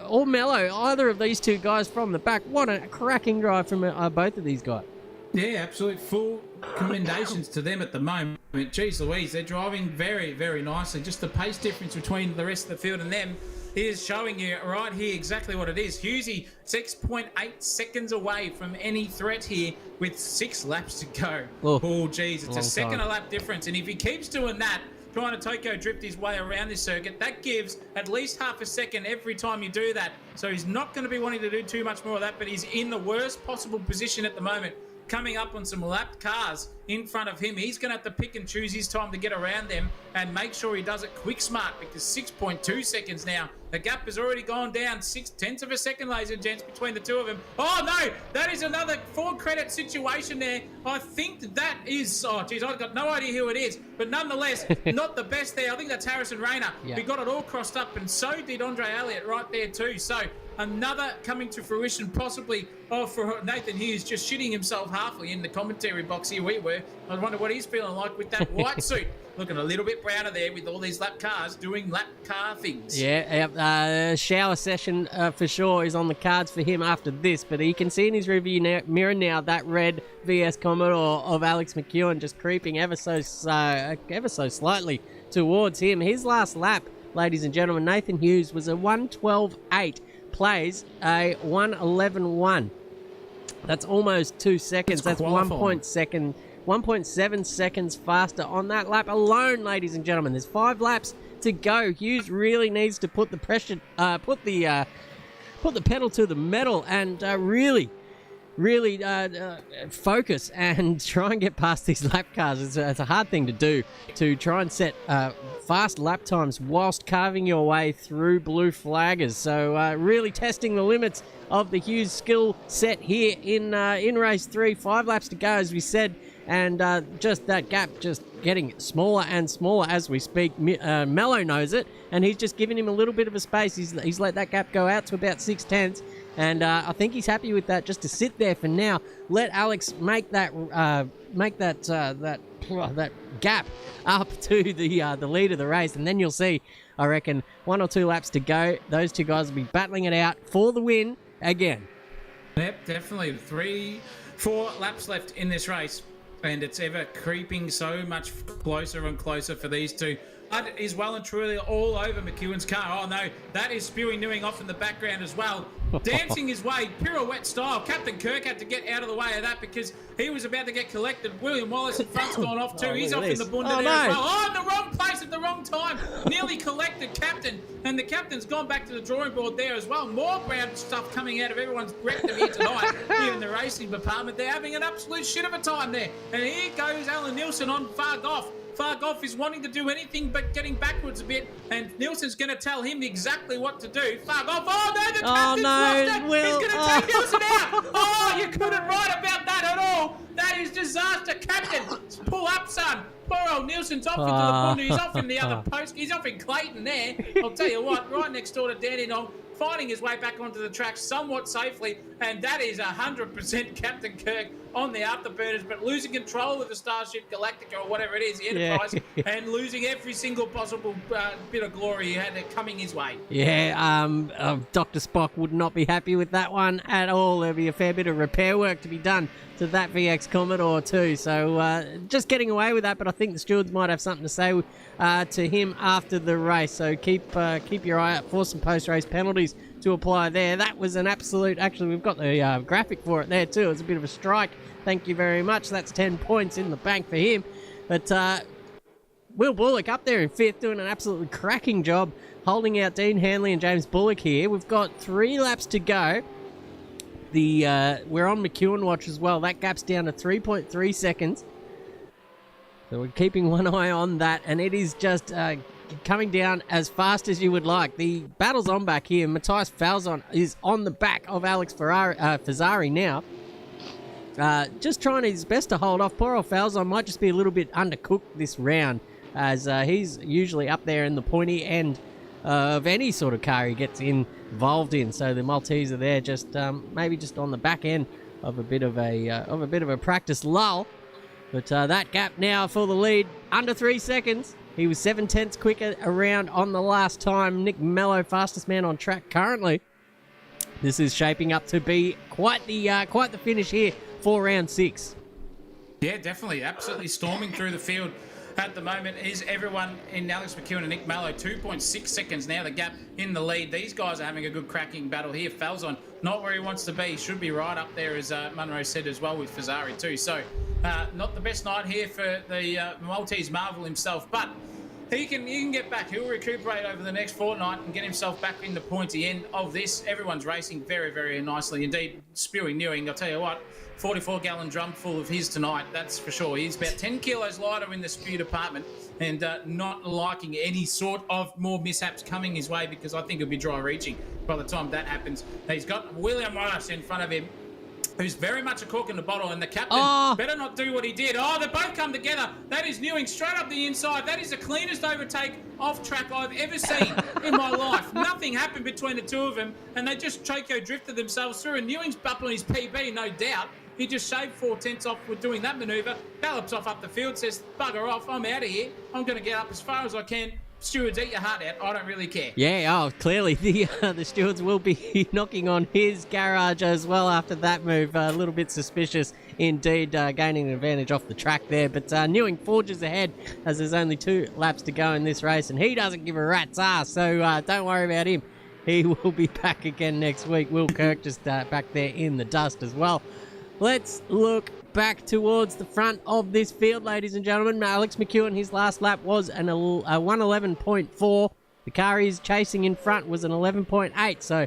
or Mello, either of these two guys from the back. What a cracking drive from both of these guys. Yeah, absolute full commendations to them at the moment. Jeez Louise, they're driving very, very nicely. Just the pace difference between the rest of the field and them is showing you right here exactly what it is. Hughesy, 6.8 seconds away from any threat here with 6 laps to go. Oh, geez, it's a second a lap difference. And if he keeps doing that, trying to Tokyo drift his way around this circuit, that gives at least half a second every time you do that. So he's not going to be wanting to do too much more of that, but he's in the worst possible position at the moment. Coming up on some lapped cars in front of him. He's going to have to pick and choose his time to get around them and make sure he does it quick smart, because 6.2 seconds now. The gap has already gone down 0.6 of a second, ladies and gents, between the two of them. Oh, no, that is another 4 credit situation there. I think that is, oh, geez, I've got no idea who it is, but nonetheless, not the best there. I think that's Harrison Rayner. We got it all crossed up, and so did Andre Elliott right there too. So another coming to fruition, possibly, for Nathan Hughes just shitting himself halfway in the commentary box here we were. I wonder what he's feeling like with that white suit. Looking a little bit browner there with all these lap cars doing lap car things. Yeah, shower session for sure is on the cards for him after this, but he can see in his rearview mirror now that red VS Commodore of Alex McEwen just creeping ever so slightly towards him. His last lap, ladies and gentlemen, Nathan Hughes was a 1:12.8. Plays a 1:11.1. That's almost 2 seconds. That's 1.2 1.7 seconds faster on that lap alone, ladies and gentlemen. There's 5 laps to go. Hughes really needs to put the pressure, put the pedal to the metal, and really focus and try and get past these lap cars. It's a hard thing to do, to try and set fast lap times whilst carving your way through blue flaggers. So really testing the limits of the Hughes skill set here in race 3. 5 laps to go, as we said, and just that gap just getting smaller and smaller as we speak. Mello knows it, and he's just giving him a little bit of a space. He's let that gap go out to about 6/10. And I think he's happy with that, just to sit there for now. Let Alex make that gap up to the lead of the race, and then you'll see, I reckon, 1 or 2 laps to go. Those two guys will be battling it out for the win again. Yep, definitely. 3-4 laps left in this race, and it's ever creeping so much closer and closer for these two. Bud is well and truly all over McEwen's car. Oh no, that is spewing Newing off in the background as well. Dancing his way, pirouette style. Captain Kirk had to get out of the way of that because he was about to get collected. William Wallace in front's gone off too. He's off in the bunda there as well. Oh, in the wrong place at the wrong time. Nearly collected Captain. And the Captain's gone back to the drawing board there as well. More brown stuff coming out of everyone's rectum here tonight. Here in the racing department. They're having an absolute shit of a time there. And here goes Alan Nielsen on Fargoff. Fargoff is wanting to do anything but getting backwards a bit, and Nielsen's going to tell him exactly what to do. Fargoff, oh no, the Captain's lost it! Will. He's going to take Nielsen out! Oh, you couldn't write about that at all! That is disaster, Captain! Pull up, son! Poor old Nielsen's off into the bunda. He's off in the other post. He's off in Clayton there. I'll tell you what, right next door to Danny Nong, finding his way back onto the track somewhat safely, and that is 100% Captain Kirk on the afterburners, but losing control of the Starship Galactica or whatever it is, the Enterprise, and losing every single possible bit of glory he had coming his way. Yeah, Dr. Spock would not be happy with that one at all. There'll be a fair bit of repair work to be done to that VX Commodore too. So just getting away with that, but I think the stewards might have something to say to him after the race. So keep your eye out for some post-race penalties to apply there. That was an absolute... Actually, we've got the graphic for it there too. It's a bit of a strike. Thank you very much. That's 10 points in the bank for him. But Will Bullock up there in 5th, doing an absolutely cracking job holding out Dean Hanley and James Bullock here. We've got 3 laps to go. We're on McEwen watch as well. That gap's down to 3.3 seconds. So we're keeping one eye on that, and it is just coming down as fast as you would like. The battle's on back here. Matthias Falzon is on the back of Alex Fazzari now. Just trying his best to hold off. Poor old Falzon might just be a little bit undercooked this round, as he's usually up there in the pointy end of any sort of car he gets involved in. So the Maltese are there, just maybe just on the back end of a bit of a practice lull. But that gap now for the lead, under 3 seconds. He was 7/10 quicker around on the last time. Nick Mello, fastest man on track currently. This is shaping up to be quite the finish here for round 6. Yeah, definitely. Absolutely storming through the field at the moment is everyone in Alex McEwen and Nick Mello. 2.6 seconds now, the gap in the lead. These guys are having a good cracking battle here. Falzon, not where he wants to be. He should be right up there, as Munro said as well, with Fazzari too. So, not the best night here for the Maltese Marvel himself, but he can get back. He'll recuperate over the next fortnight and get himself back in the pointy end of this. Everyone's racing very, very nicely indeed. Spewing Newing, I'll tell you what, 44-gallon drum full of his tonight, that's for sure. He's about 10 kilos lighter in the spew department, and not liking any sort of more mishaps coming his way, because I think he'll be dry reaching by the time that happens. He's got William Wallace in front of him, who's very much a cork in the bottle, and the captain better not do what he did. Oh, they both come together. That is Newing straight up the inside. That is the cleanest overtake off track I've ever seen in my life. Nothing happened between the two of them, and they just Choco drifted themselves through, and Newing's up on his PB, no doubt. He just shaved 4/10 off with doing that manoeuvre, gallops off up the field, says, bugger off, I'm out of here. I'm going to get up as far as I can. Stewards, eat your heart out. I don't really care. Yeah, clearly the stewards will be knocking on his garage as well after that move. A little bit suspicious indeed, gaining an advantage off the track there. But Newing forges ahead as there's only 2 laps to go in this race, and he doesn't give a rat's ass, so don't worry about him. He will be back again next week. Will Kirk just back there in the dust as well. let's look back towards the front of this field, ladies and gentlemen. Alex McEwen, his last lap was a 1:11.4. The car he's chasing in front was an 11.8. So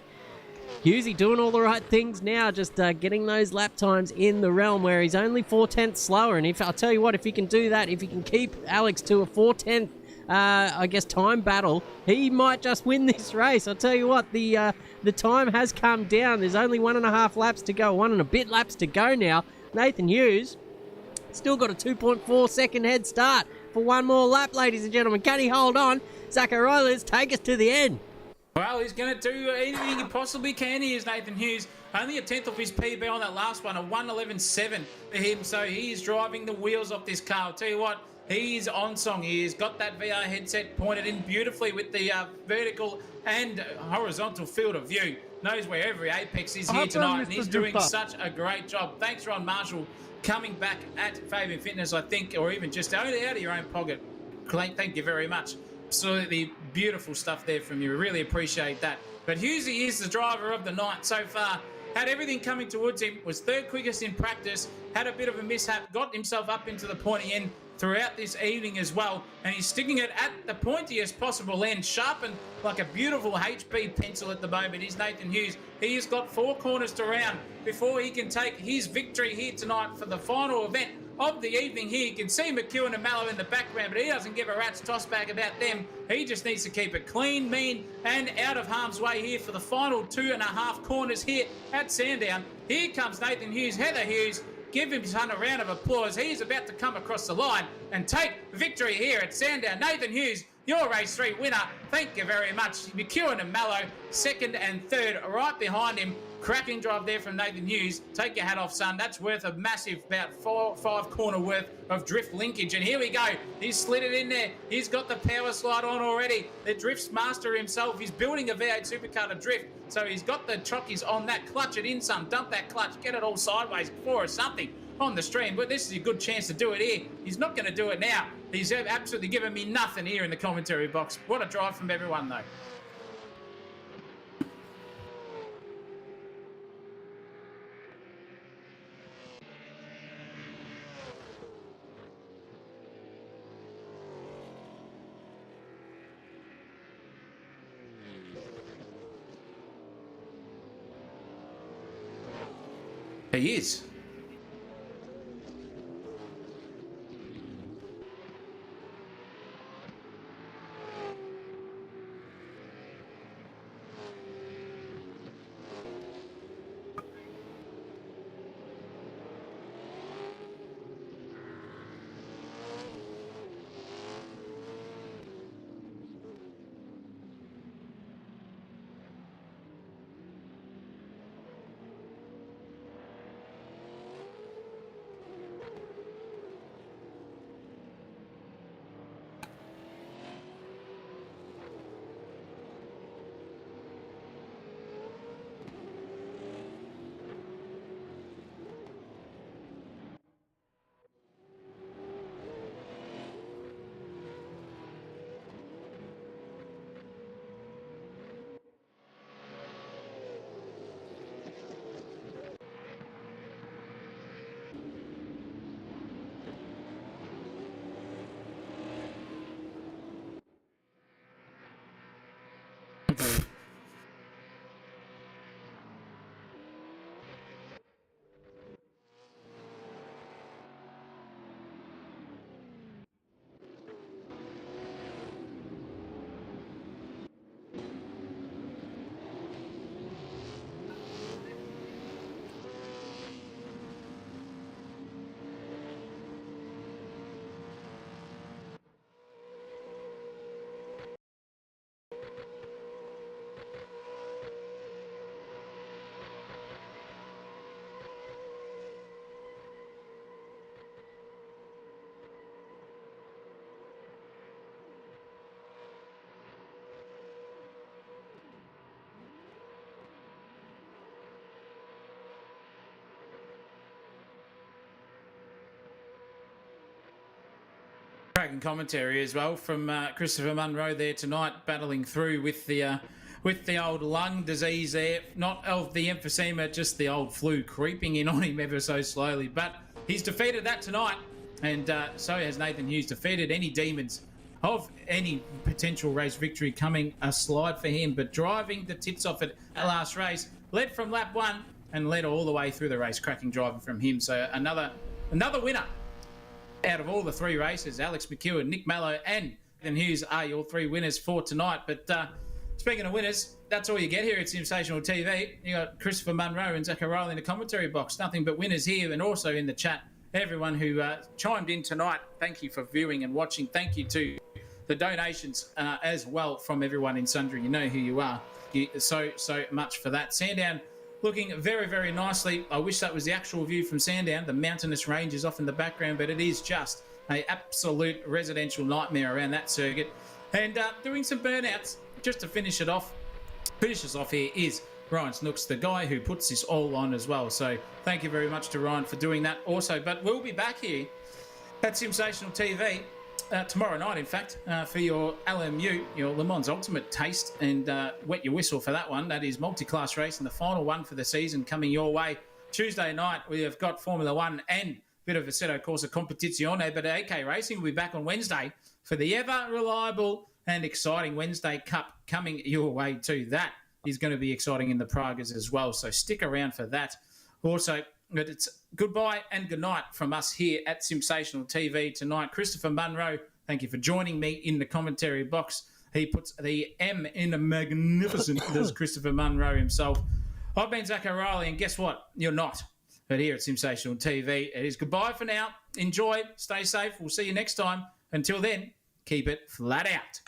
Hughesy doing all the right things now, just getting those lap times in the realm where he's only 4/10 slower. And if I'll tell you what, if he can do that, if he can keep Alex to a 4/10, I guess, time battle, he might just win this race. I'll tell you what, the time has come down. There's only 1.5 laps to go, 1 and a bit laps to go now. Nathan Hughes still got a 2.4 second head start for one more lap, ladies and gentlemen. Can he hold on? Zacharias, take us to the end. Well, he's going to do anything he possibly can. He is Nathan Hughes. Only a tenth of his PB on that last one, a 1:11.7 for him. So he is driving the wheels off this car. I'll tell you what, he is on song. He has got that VR headset pointed in beautifully with the vertical and horizontal field of view. Knows where every apex is here tonight, and he's doing such a great job. Thanks, Ron Marshall, coming back at Fabian Fitness, I think, or even just out of your own pocket. Thank you very much. Absolutely beautiful stuff there from you. We really appreciate that. But Hughesy is the driver of the night so far. Had everything coming towards him, was third quickest in practice, had a bit of a mishap, got himself up into the pointy end throughout this evening as well, and he's sticking it at the pointiest possible end, sharpened like a beautiful HB pencil at the moment. Is Nathan Hughes. He has got 4 corners to round before he can take his victory here tonight for the final event of the evening here. You can see McEwen and Mallow in the background, but he doesn't give a rat's toss back about them. He just needs to keep it clean, mean, and out of harm's way here for the final 2.5 corners here at Sandown. Here comes Nathan Hughes, Heather Hughes. Give him son a round of applause. He's about to come across the line and take victory here at Sandown. Nathan Hughes, your race 3 winner. Thank you very much. McEwen and Mallow, second and third, right behind him. Cracking drive there from Nathan Hughes. Take your hat off, son. That's worth a massive, about 4-5 corner worth of drift linkage. And here we go. He's slid it in there. He's got the power slide on already. The drift's master himself. He's building a V8 supercar to drift. So he's got the chockies on that. Clutch it in, son. Dump that clutch. Get it all sideways for us something on the stream. But this is a good chance to do it here. He's not going to do it now. He's absolutely given me nothing here in the commentary box. What a drive from everyone, though. He is. Cracking commentary as well from Christopher Munro there tonight, battling through with the with the old lung disease there, not of the emphysema, just the old flu creeping in on him ever so slowly. But he's defeated that tonight, and so has Nathan Hughes defeated any demons of any potential race victory coming a slide for him. But driving the tits off it at last race, led from lap 1 and led all the way through the race. Cracking driving from him. So another winner out of all the 3 races. Alex McEwen, Nick Mallow and Nathan Hughes are your 3 winners for tonight. But speaking of winners, that's all you get here at SimSational TV. You got Christopher Munro and Zach O'Reilly in the commentary box. Nothing but winners here, and also in the chat. Everyone who chimed in tonight, thank you for viewing and watching. Thank you to the donations as well from everyone in Sundry. You know who you are. So much for that. Sandown looking very, very nicely. I wish that was the actual view from Sandown. The mountainous ranges off in the background, but it is just an absolute residential nightmare around that circuit. And doing some burnouts just to finish us off here is Ryan Snooks, the guy who puts this all on as well. So thank you very much to Ryan for doing that also. But we'll be back here at SimSational TV tomorrow night, in fact, for your LMU, your Le Mans Ultimate Taste, and wet your whistle for that one. That is multi-class race and the final one for the season coming your way. Tuesday night, we have got Formula One and a bit of Assetto Corsa Competizione, but AK Racing will be back on Wednesday for the ever-reliable and exciting Wednesday Cup coming your way too. That is going to be exciting in the Pragas as well, so stick around for that. Also, but it's goodbye and good night from us here at SimSational TV tonight. Christopher Munro, thank you for joining me in the commentary box. He puts the M in a magnificent, does Christopher Munro himself. I've been Zach O'Reilly, and guess what? You're not. But here at SimSational TV, it is goodbye for now. Enjoy, stay safe. We'll see you next time. Until then, keep it flat out.